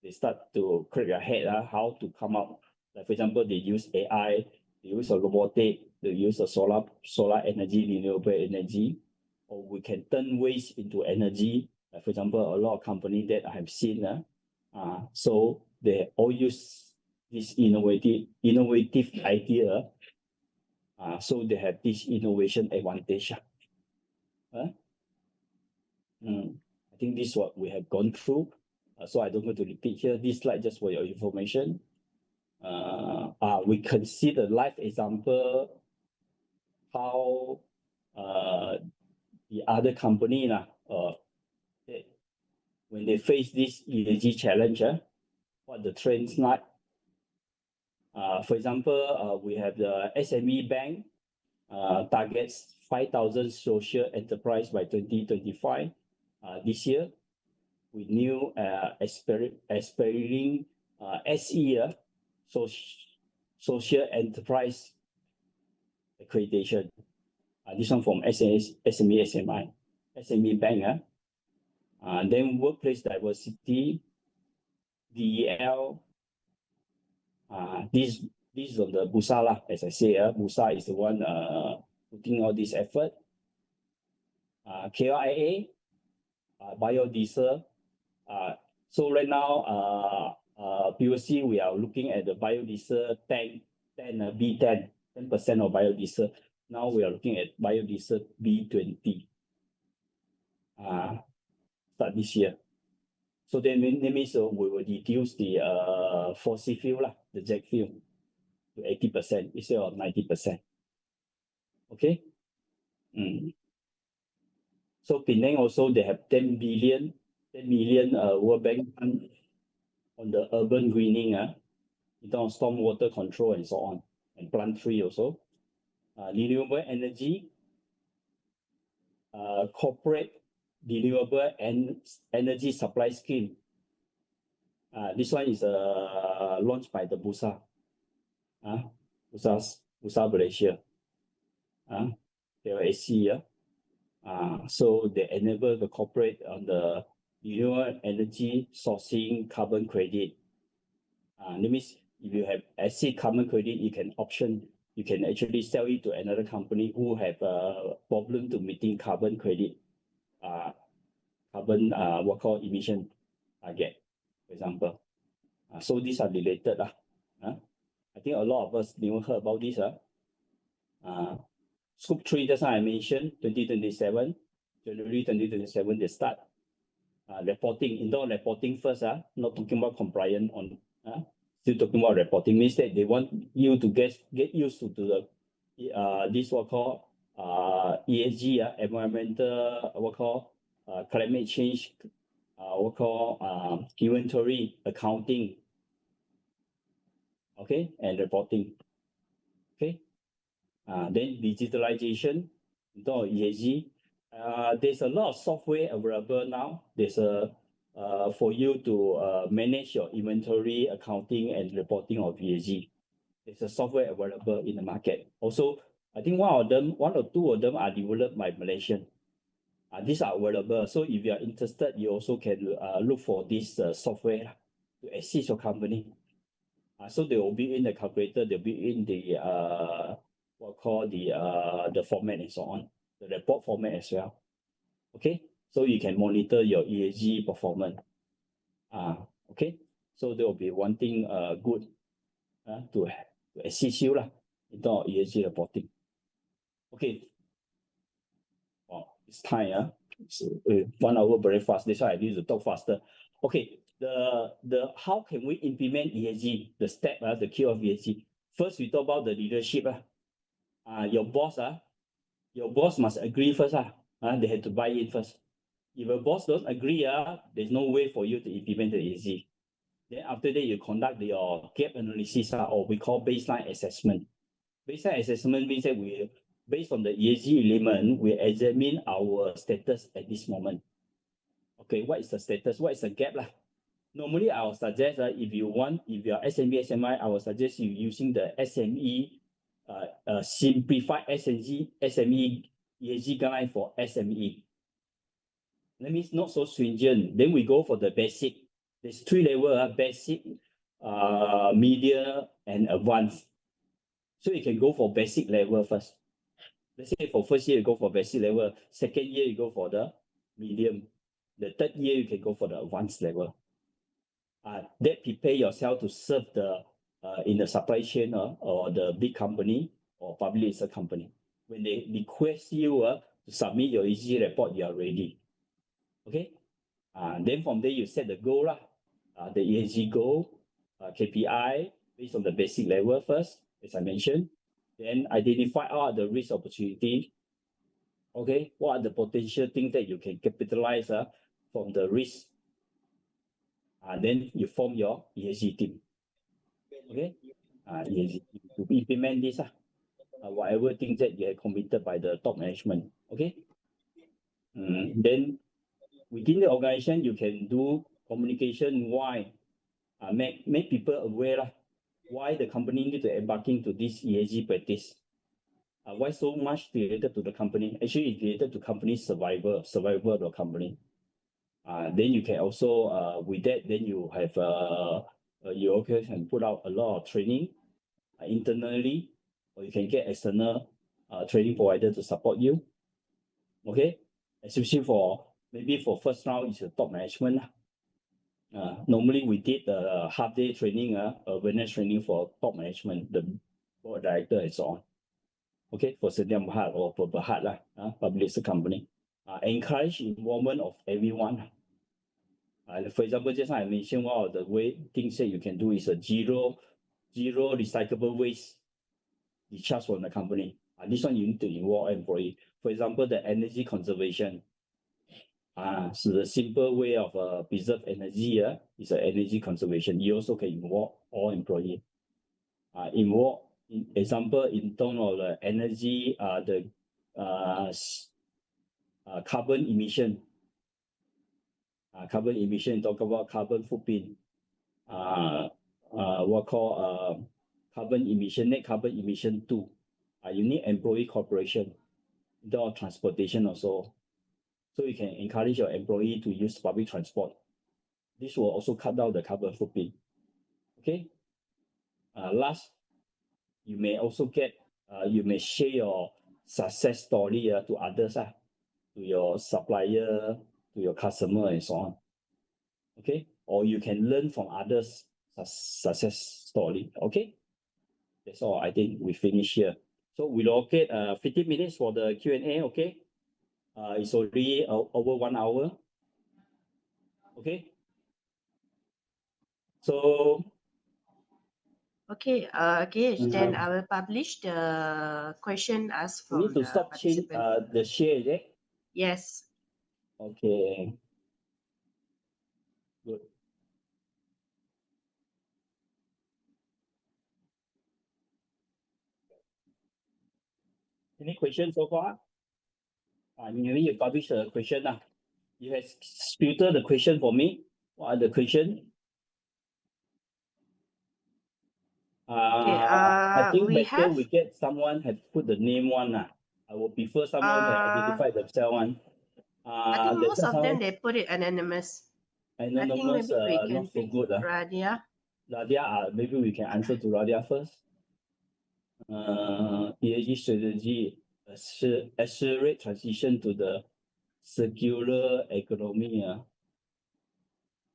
they start to crack their head how to come up. Like for example, they use AI, they use a robotic, they use a solar energy, renewable energy, or we can turn waste into energy. Like for example, a lot of company that I have seen, so they all use this innovative idea. So they have this innovation advantage. I think this is what we have gone through. So I don't want to repeat here. This slide just for your information. We can see the live example how the other company when they face this ESG challenge, what the trends like. For example, we have the SME bank targets 5,000 social enterprise by 2025 this year, with new aspiring SE social enterprise accreditation. This one from SME bank. Then workplace diversity, DEL. This is on the Bursa as I say. Bursa is the one putting all this effort. KLIA, biodiesel. So right now, POC, we are looking at the biodiesel tank, B10, 10% of biodiesel. Now we are looking at biodiesel B20. Start this year. So that means we will reduce the fossil fuel, the jet fuel, to 80% instead of 90%. Okay. So Penang also, they have 10 million World Bank on the urban greening, in terms of stormwater control and so on, and plant tree also. Renewable energy, corporate renewable energy supply scheme. This one is launched by the Bursa, Bursa Malaysia, KLSC. So they enable the corporate on the renewable energy sourcing carbon credit. That means if you have exceed carbon credit, you can actually sell it to another company who have a problem to meeting carbon credit, what called emission target, for example. So these are related. I think a lot of us never heard about this. Scope 3, that's why I mentioned 2027, January 2027, they start reporting, indoor reporting first, not talking about compliance on, still talking about reporting, means that they want you to get used to the this what called ESG, environmental, what called climate change, what called inventory accounting, okay, and reporting. Okay. Then digitalization, ESG. There's a lot of software available now. There's for you to manage your inventory, accounting, and reporting of ESG. There's a software available in the market. Also, I think one or two of them are developed by Malaysian. These are available. So if you are interested, you also can look for this software to assist your company. So they will be in the calculator, they'll be in the what call the format and so on, the report format as well. Okay, so you can monitor your ESG performance. Okay, so there will be one thing good to assist you in terms of ESG reporting. Okay. Oh, it's time. So 1 hour very fast. That's why I need to talk faster. Okay. The how can we implement ESG? The step, the key of ESG. First, we talk about the leadership. your boss must agree first. They have to buy it first. If a boss don't agree, there's no way for you to implement the ESG. Then after that, you conduct your gap analysis, or we call baseline assessment. Baseline assessment means that we, based on the ESG element, we examine our status at this moment. Okay, what is the status? What is the gap? Normally, I will suggest if you are SME, SMI, I will suggest you using the SME, simplified SME ESG guideline for SME. That means not so stringent. Then we go for the basic. There's 3 levels: basic, medium, and advanced. So you can go for basic level first. Let's say for first year, you go for basic level. Second year, you go for the medium. The third year, you can go for the advanced level. That prepare yourself to serve the in the supply chain or the big company or public listed company. When they request you to submit your ESG report, you are ready. Okay. Then from there, you set the goal, the ESG goal, KPI, based on the basic level first, as I mentioned. Then identify out the risk opportunity. Okay, what are the potential things that you can capitalize from the risk? Then you form your ESG team. Okay, ESG to implement this, whatever things that you have committed by the top management. Okay, then within the organization, you can do communication. Why? Make people aware why the company need to embarking to this ESG practice. Why so much related to the company? Actually, it's related to company survival of the company. Then you can also with that, then you have you also can put out a lot of training internally, or you can get external training provider to support you. Okay, especially for maybe for first round is the top management. Normally we did a half day training, awareness training for top management, the board director and so on. Okay, for Sdn Bhd or for Bhd, public listed company. Encourage involvement of everyone. For example, just now I mentioned one of the things that you can do is a zero recyclable waste discharge from the company. This one you need to involve employee. For example, the energy conservation. So the simple way of preserve energy is energy conservation. You also can involve all employees. Involve, in example, in terms of the energy, the carbon emission. Carbon emission, talk about carbon footprint. What call carbon emission, net carbon emission 2. You need employee cooperation in terms of transportation also. So you can encourage your employee to use public transport. This will also cut down the carbon footprint. Okay. Last, you may also get, you may share your success story to others, to your supplier, to your customer, and so on. Okay, or you can learn from others' success story. Okay, that's all. I think we finish here. So we'll allocate 15 minutes for the Q&A. Okay, it's already over 1 hour. Okay, so okay, KH, then I will publish the question asked we from need to the stop participant. the share, is it? Yes. Okay. Good. Any questions so far? Maybe you publish a question. You have filtered the question for me. What are the questions? I think better we get someone have put the name one. I would prefer someone that identify themselves one. I think most of them they put it anonymous. Anonymous, I think maybe we can not so pick good. Radia. Radia, maybe we can answer to Radia first. ESG strategy accelerate transition to the circular economy.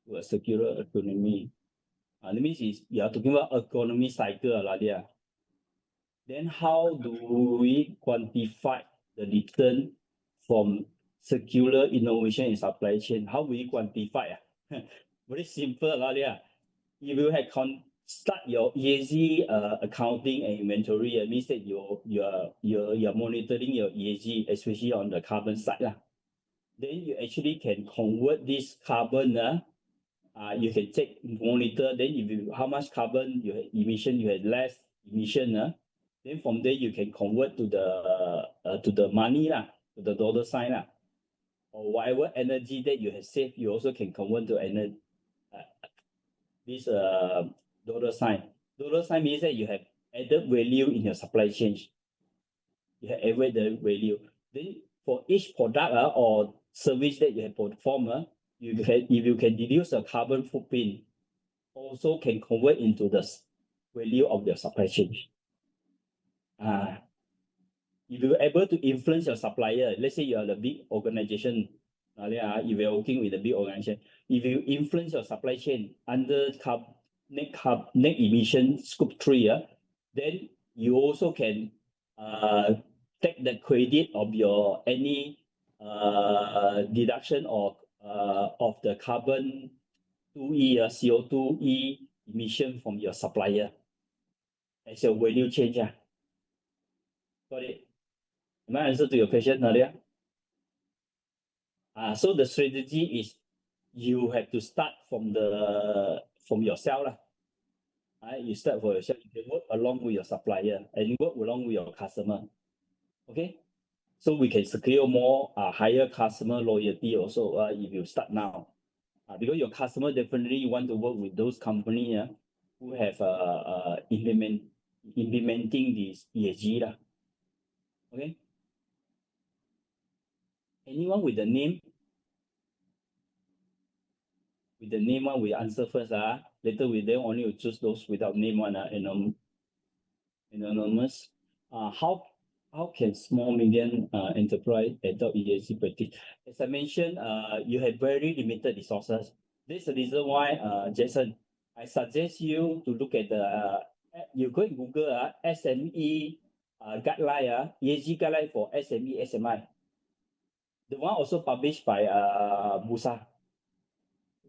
To a circular economy. That means you are talking about economy cycle, Radia. Then how do we quantify the return from circular innovation in supply chain? How will we quantify? Very simple, Lalia. If you have start your ESG accounting and inventory, it means that you're monitoring your ESG, especially on the carbon side lah. Then you actually can convert this carbon. You can monitor. Then if you how much carbon you had emission, you had less emission. Then from there you can convert to the money lah, to the dollar sign lah, or whatever energy that you have saved, you also can convert to energy. This dollar sign. Dollar sign means that you have added value in your supply chain. You have added value. Then for each product or service that you have performed, if you can reduce the carbon footprint, also can convert into the value of your supply chain. If you're able to influence your supplier, let's say you are the big organization, if you're working with a big organization, if you influence your supply chain under net emission scope 3, then you also can take the credit of your any deduction of the carbon 2E, CO2E emission from your supplier as your value change. Got it? Am I answer to your question earlier? So the strategy is you have to start from yourself. You start for yourself. You can work along with your supplier and work along with your customer. Okay? So we can secure more higher customer loyalty also if you start now. Because your customer definitely want to work with those companies who have implementing this ESG. Okay? Anyone with the name? With the name one, we answer first. Later we then only choose those without name one, anonymous. How can small medium enterprise adopt ESG practice? As I mentioned, you have very limited resources. This is the reason why, Jason, I suggest you to look at the you go and Google SME guideline, ESG guideline for SME SMI. The one also published by Busa.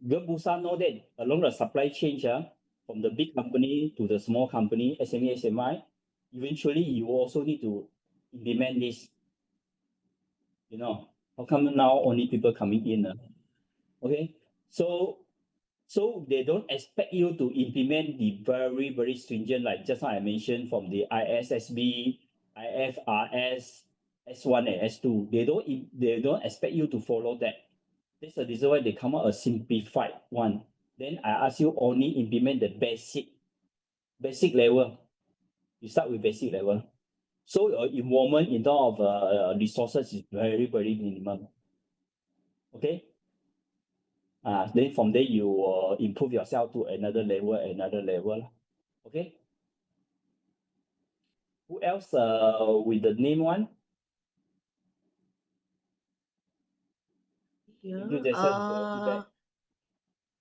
Busa know that along the supply chain, from the big company to the small company, SME, SMI, eventually you also need to implement this. How come now only people coming in? Okay, so they don't expect you to implement the very, very stringent, like just now I mentioned, from the ISSB, IFRS, S1 and S2. They don't expect you to follow that. That's the reason why they come out a simplified one. Then I ask you only implement the basic level. You start with basic level. So your involvement in terms of resources is very, very minimum. Okay? Then from there you improve yourself to another level. Okay? Who else with the name one? Yeah.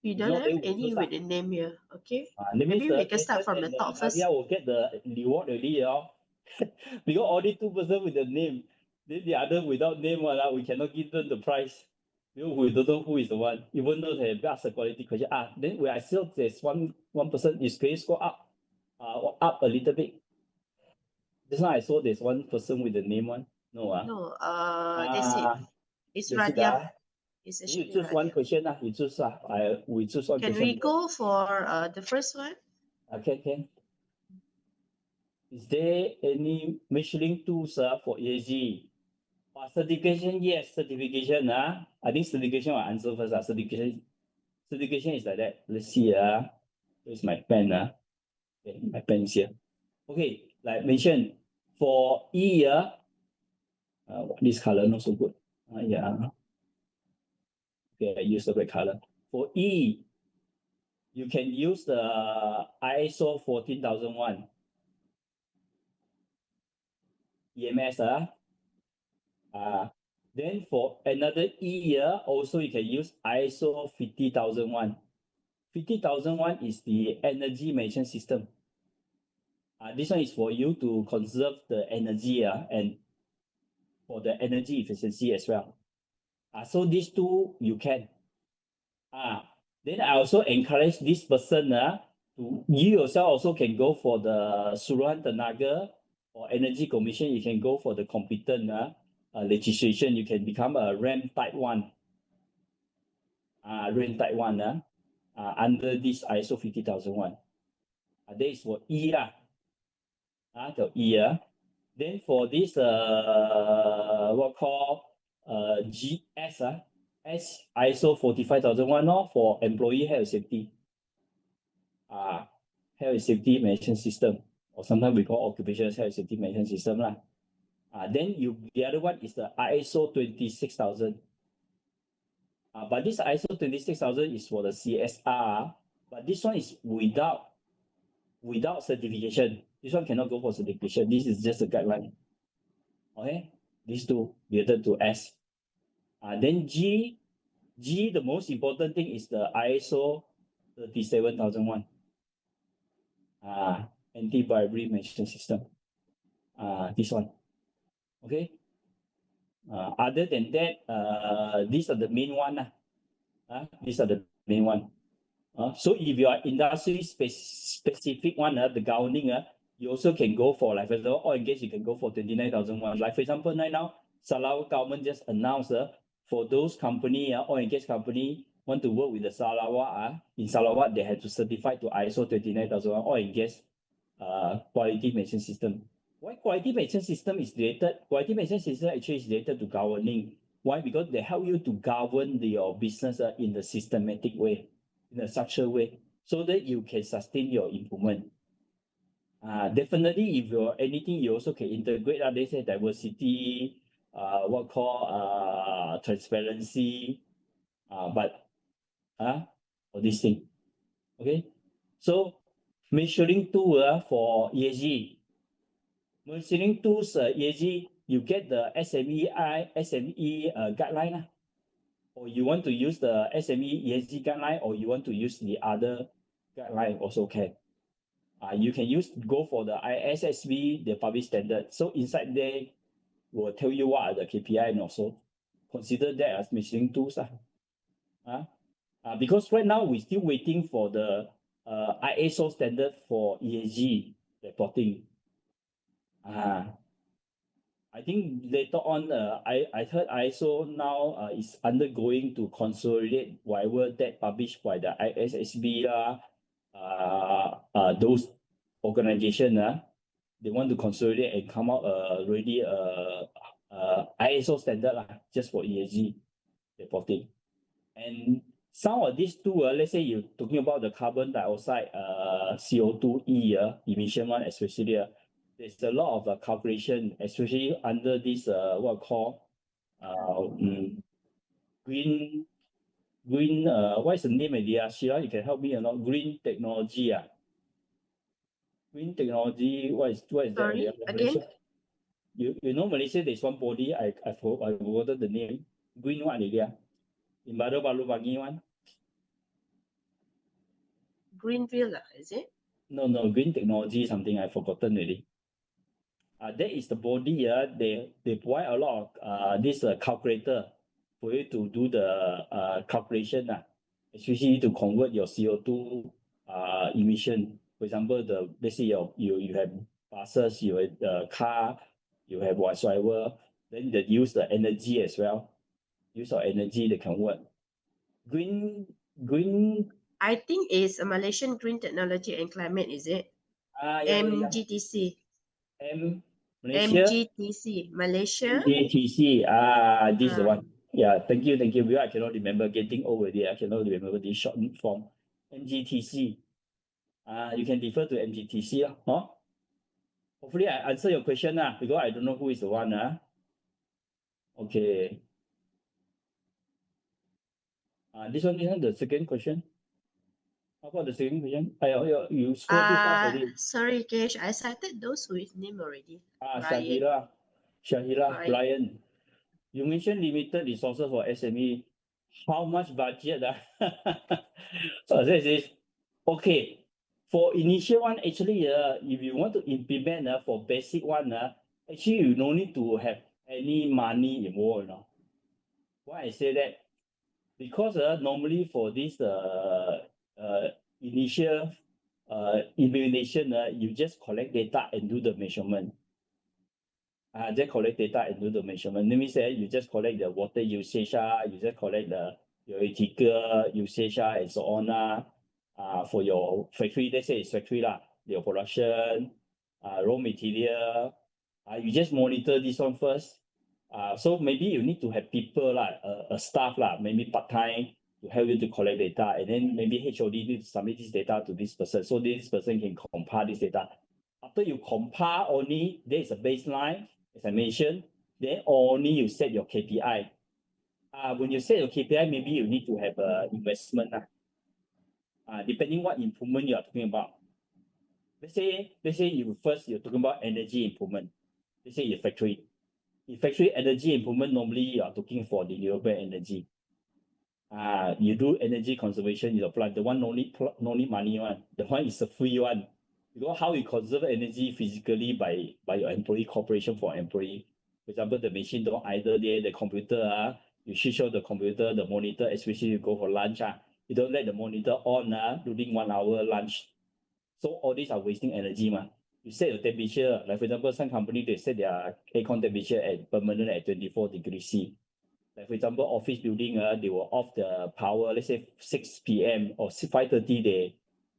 We don't have any with the name here. Okay. Maybe we can start from the top first. Nadia will get the reward already. Because only 2 person with the name. Then the other without name one, we cannot give them the prize. Because we don't know who is the one. Even though they have asked a quality question. Then when I still there's one person is going to score up a little bit. This one I saw there's one person with the name one. No. No, that's it. It's Radia. It's you actually choose Radia. one question. You choose. We choose one Can question. we go for the first one? Okay. Is there any measuring tools for ESG? Certification, yes, certification. I think certification will answer first. Certification is like that. Let's see. Where's my pen? Okay, my pen is here. Okay, like mentioned, for E, this color not so good. Yeah. Okay, I use the red color. For E, you can use the ISO 14001. EMS. Then for another E, also you can use ISO 50001. 50001 is the energy management system. This one is for you to conserve the energy and for the energy efficiency as well. So these two you can. Then I also encourage this person you yourself also can go for the Suruhan Tenaga or Energy Commission. You can go for the competent legislation. You can become a RAM Type 1. RAM Type 1 under this ISO 50001. That is for E the E. Then for this what called GS S ISO 45001 for employee health safety. Health safety management system, or sometimes we call occupational health safety management system lah. Then the other one is the ISO 26000. But this ISO 26000 is for the CSR, but this one is without certification. This one cannot go for certification. This is just a guideline. Okay, these two related to S. Then G, the most important thing is the ISO 37001. Anti-bribery management system. This one. Okay. Other than that, these are the main one. These are the main one. So if you are industry specific one, the governing, you also can go for, like for example, oil and gas, you can go for 29,001. Like for example, right now, Sarawak government just announced for those company, oil and gas company, want to work with the Sarawak, in Sarawak, they have to certify to ISO 29001 oil and gas quality management system. Why quality management system is related? Quality management system actually is related to governing. Why? Because they help you to govern your business in a systematic way, in a structured way, so that you can sustain your improvement. Definitely, if you're anything, you also can integrate. They say diversity, what call transparency, but all these things. Okay, so measuring tool for ESG. Measuring tools ESG, you get the SME guideline, or you want to use the SME ESG guideline, or you want to use the other guideline also can. You can go for the ISSB, the public standard. So inside there will tell you what are the KPI, and also consider that as measuring tools. Because right now we're still waiting for the ISO standard for ESG reporting. I think later on, I heard ISO now is undergoing to consolidate whatever that published by the ISSB those organization they want to consolidate and come out already ISO standard just for ESG reporting. And some of these two, let's say you're talking about the carbon dioxide, CO2e emission one, especially. There's a lot of calculation, especially under this what call green. What is the name of the Sheila? You can help me or not? Green technology. Green technology. What is Sorry, that? again? You know Malaysia? There's one body. I forgot the name. Green what area? In Baru Pagi one. Greenville, is it? No, green technology something I forgotten already. That is the body. They provide a lot of this calculator for you to do the calculation. Especially to convert your CO2 emission. For example, let's say you have buses, you have car, you have whatsoever. Then they use the energy as well. Use of energy they convert. Green. I think it's a Malaysian Green Technology and Climate, is it? MGTC. Malaysia. MGTC. Malaysia. MGTC. This is the one. Yeah, thank you. Because I cannot remember. Getting old already. I cannot remember this short form. MGTC. You can refer to MGTC. Hopefully I answer your question because I don't know who is the one. Okay. This one, the second question. How about the second question? You scroll too fast already. Sorry, KH, I cited those with name already. Shahira, Brian. You mentioned limited resources for SME. How much budget? So this is okay. For initial one, actually, if you want to implement for basic one, actually you no need to have any money involved. Why I say that? Because normally for this initial implementation, you just collect data and do the measurement. Just collect data and do the measurement. Let me say you just collect the water usage, you just collect the your electrical usage, and so on. For your factory, let's say it's factory your production, raw material. You just monitor this one first. So maybe you need to have people a staff maybe part-time to help you to collect data, and then maybe HOD need to submit this data to this person, so this person can compile this data. After you compile only, there is a baseline, as I mentioned, then only you set your KPI. When you set your KPI, maybe you need to have investment. Depending what improvement you are talking about. Let's say you're talking about energy improvement. Let's say your factory. In factory energy improvement, normally you are looking for renewable energy. You do energy conservation in your plant. The one no need money one. The one is a free one. Because how you conserve energy physically by your employee cooperation for employee. For example, the machine don't idle there, the computer, you switch on the computer, the monitor, especially you go for lunch, you don't let the monitor on during 1 hour lunch. So all these are wasting energy. You set your temperature, like for example, some company they set their aircon temperature at permanent at 24 degrees C. Like for example, office building, they will off the power, let's say 6 p.m. or 5:30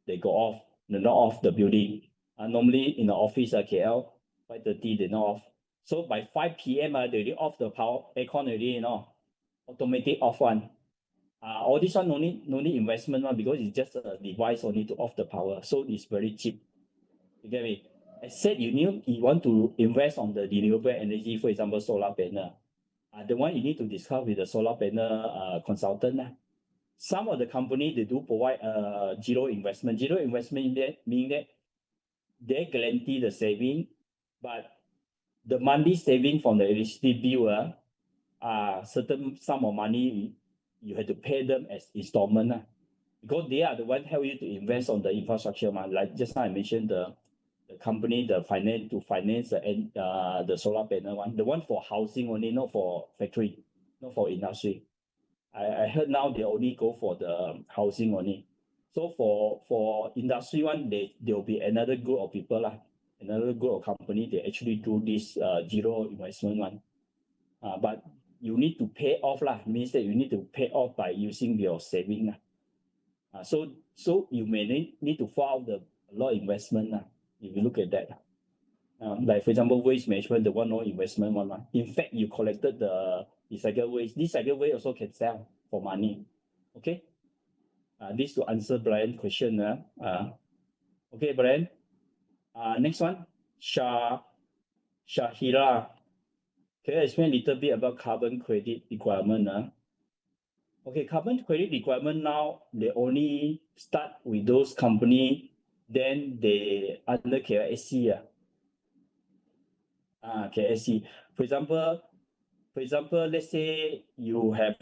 they go off, they're not off the building. Normally in the office, KL, 5:30 they're not off. So by 5 p.m. They already off the power aircon already, automatic off one. All this one no need investment because it's just a device only to off the power. So it's very cheap. You get me? As said, you want to invest on the renewable energy, for example, solar panel. The one you need to discuss with the solar panel consultant. Some of the company they do provide zero investment. Zero investment meaning that they guarantee the saving, but the monthly saving from the electricity bill, certain sum of money you have to pay them as installment. Because they are the one help you to invest on the infrastructure. Like just now I mentioned the company, the finance the solar panel one. The one for housing only, not for factory, not for industry. I heard now they only go for the housing only. So for industry one, there will be another group of people, another group of company, they actually do this zero investment one. But you need to pay off, means that you need to pay off by using your saving. So you may need to file a lot of investment if you look at that. Like for example, waste management, the one no investment one. In fact, you collected the recycled waste. This recycled waste also can sell for money. Okay. This to answer Brian's question. Okay, Brian. Next one, Shahira. Can you explain a little bit about carbon credit requirement? Okay, carbon credit requirement now, they only start with those company, then they under KSC. KSC. For example, let's say you have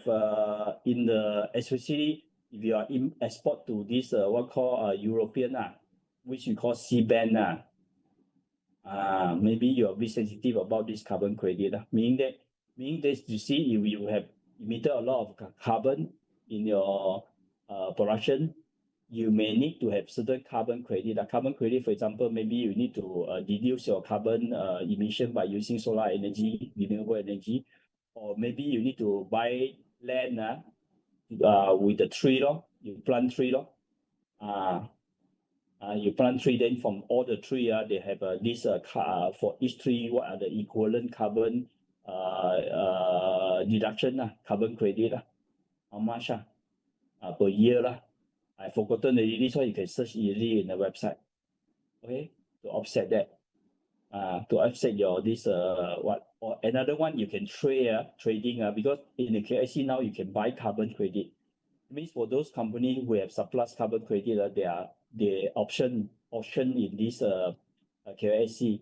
in the especially if you are in export to this what call European which we call C-band maybe you are very sensitive about this carbon credit meaning that you see if you have emitted a lot of carbon in your production, you may need to have certain carbon credit. Carbon credit, for example, maybe you need to reduce your carbon emission by using solar energy, renewable energy, or maybe you need to buy land with the tree, you plant tree, you plant tree, then from all the tree, they have this for each tree, what are the equivalent carbon deduction, carbon credit, how much per year. I forgotten already. This one you can search easily in the website. Okay, to offset that. To offset your this what or another one you can trade trading because in the KIC now you can buy carbon credit. It means for those companies who have surplus carbon credit, they are the option in this KIC,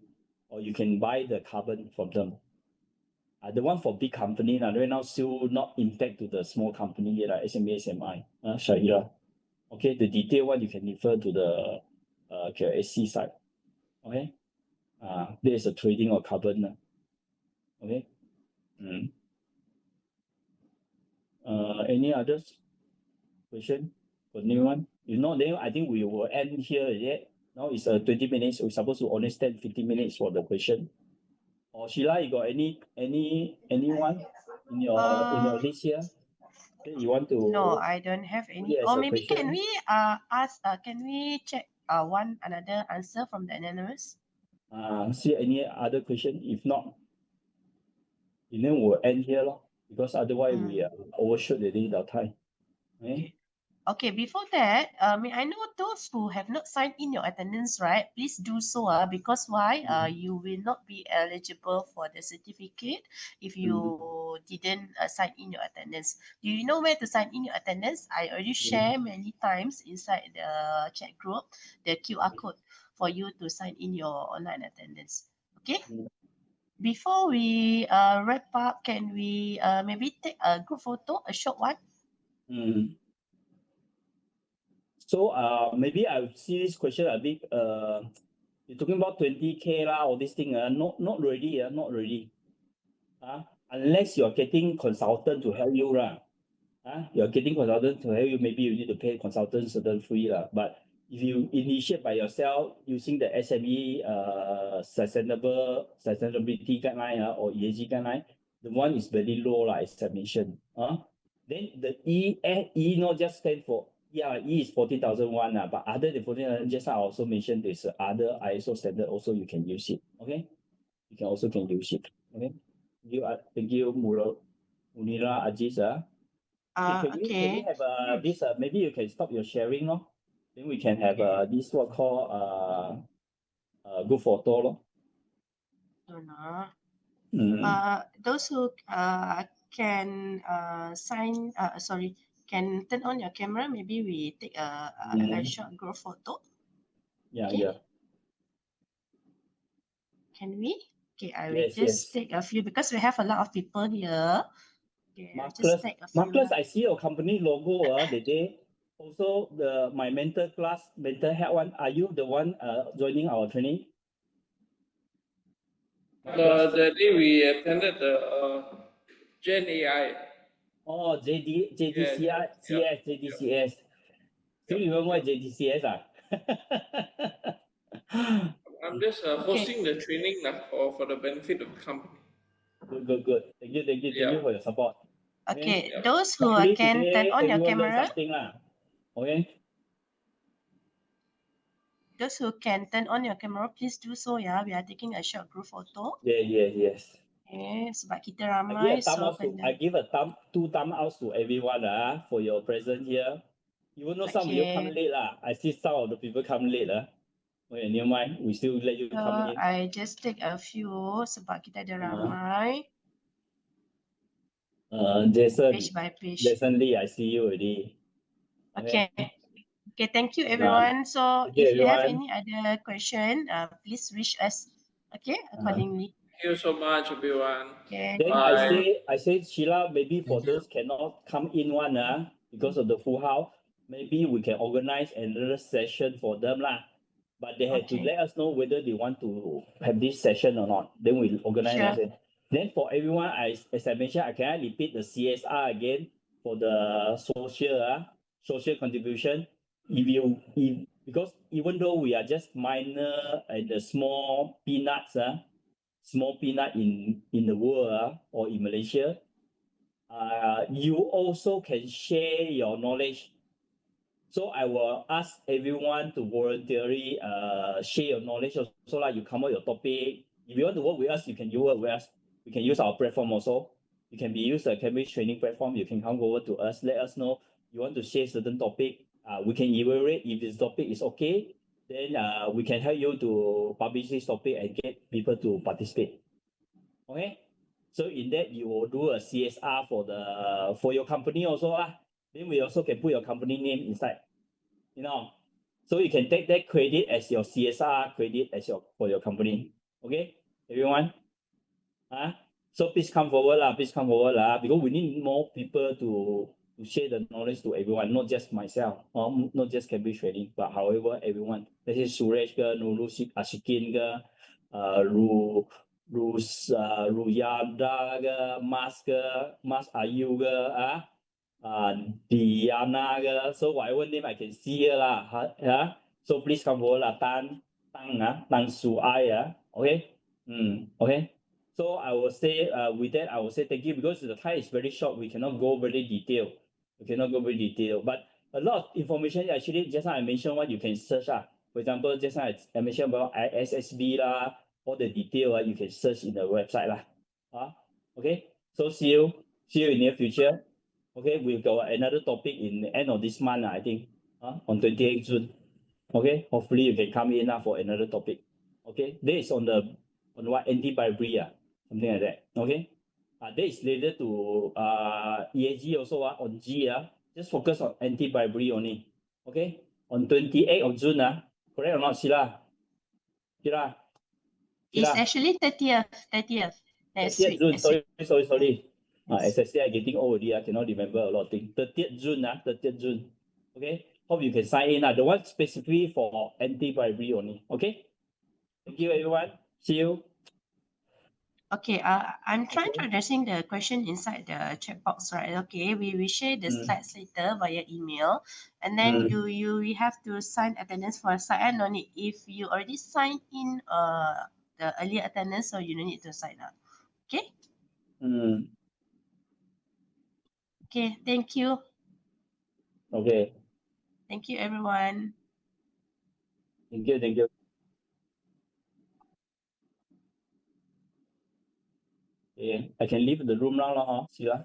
or you can buy the carbon from them. The one for big company right now still not impact to the small company yet, SME, SMI, Shahira. Okay, the detail one you can refer to the KSC side. Okay, there is a trading of carbon. Okay. Any others question for new one? If not, then I think we will end here. Yeah. Now it's 20 minutes. We're supposed to only spend 15 minutes for the question. Or Sheila, you got anyone in your list here that you want No, to I don't have put any. it as Or a maybe can question? we ask? Can we check one another answer from the anonymous? See any other question? If not, then we'll end here, lor, because otherwise we overshoot the time. Okay. Okay. Okay, before that, may I know those who have not signed in your attendance, right? Please do so, because why? You will not be eligible for the certificate if you didn't sign in your attendance. Do you know where to sign in your attendance? I already share many times inside the chat group the QR code for you to sign in your online attendance. Okay. Before we wrap up, can we maybe take a group photo, a short one? Mm. So maybe I see this question a bit you're talking about 20K lah, all this thing not really not really. Unless you're getting consultant to help you lah. You're getting consultant to help you, maybe you need to pay consultant certain fee lah. But if you initiate by yourself using the SME sustainability guideline or ESG guideline, the one is very low lah, as I mentioned. Then the E not just stand for E is 14,001 but other than 14,000, just now I also mentioned there's other ISO standard also you can use it. Okay, you can also use it. Okay, thank you, Munira, Aziz. Okay, can we have this? Maybe you can stop your sharing, no? Then we can have this what call good photo, lo. Those who can sign, can turn on your camera. Maybe we take a short group photo. Yeah, Okay. yeah. Can we? Okay, I will Yes, just yes. take a few because we have a lot of people here. Okay, I'll just Marcus, take a few. Marcus, I see your company logo. The day also my mental health one. Are you the one joining our training? The day we attended the Gen AI. Oh, JDCI, CS, JDCS. Still remember JDCS? I'm just hosting the training for the benefit of the company. Good. Thank you for your support. Okay, Yeah. those who Hopefully can turn today on your everyone learn camera. something lah. Okay. Those who can turn on your camera, please do so. Yeah, we are taking a short group photo. Yes. Okay, sebab kita ramai, so I give a two thumb outs to everyone for your presence here. Even though some of you come late lah, I see some of the people come late Okay, never mind, we still let you come in. I just take a few sebab kita ada ramai. Page by page. Jason Lee, I see you already. Okay, thank you everyone. So if you have any other question, please reach us. Okay, accordingly. Thank you so much, everyone. Okay. Then Bye. I say Sheila, maybe for those cannot come in one because of the full house, maybe we can organize another session for them lah. But they have to let us know whether they want to have this session or not. Then we organize. Sure. Then for everyone, as I mentioned, I cannot repeat the CSR again for the social contribution. Because even though we are just minor and the small peanuts in the world or in Malaysia, you also can share your knowledge. So I will ask everyone to voluntarily share your knowledge also like you come up with your topic. If you want to work with us, you can work with us. You can use our platform also. You can use a Cambridge training platform. You can come over to us. Let us know you want to share certain topic. We can evaluate if this topic is okay. Then we can help you to publish this topic and get people to participate. Okay. So in that you will do a CSR for your company also Then we also can put your company name inside. So you can take that credit as your CSR credit for your company. Okay, everyone. So please come forward because we need more people to share the knowledge to everyone, not just myself, not just Cambridge training, but however everyone. Let's say Suresh ke, Nurul Ashikin ke, Ruyada ke, Mas Ayu ke, Diana ke, so whatever name I can see here lah, yeah. So please come forward lah, Tan Su Ai, okay, okay. So I will say, with that, I will say thank you because the time is very short. We cannot go very detailed. But a lot of information actually just now I mentioned what you can search lah. For example, just now I mentioned about ISSB lah, all the detail you can search in the website lah. Okay. So see you in near future. Okay, we've got another topic in the end of this month, I think, on 28th June. Okay, hopefully you can come in for another topic. Okay, this is on what anti-bribery, something like that. Okay, this is related to ESG also on G, just focus on anti-bribery only. Okay, on 28th of June, correct or not, Sheila? It's actually 30th next 30th week. June, sorry. Yes. As I say, I'm getting old already, I cannot remember a lot of things. 30th June, 30th June. Okay, hope you can sign in. The one specifically for anti-bribery only. Okay, thank you everyone. See you. Okay, I'm trying to addressing the question inside the chat box, right? Okay, we will share the slides later via email, and then you have to sign attendance for a site. No need if you already signed in the earlier attendance, so you don't need to sign up. Okay. Okay. Thank you. Okay. Thank you, everyone. Thank you. Okay, I can leave the room now, Sheila.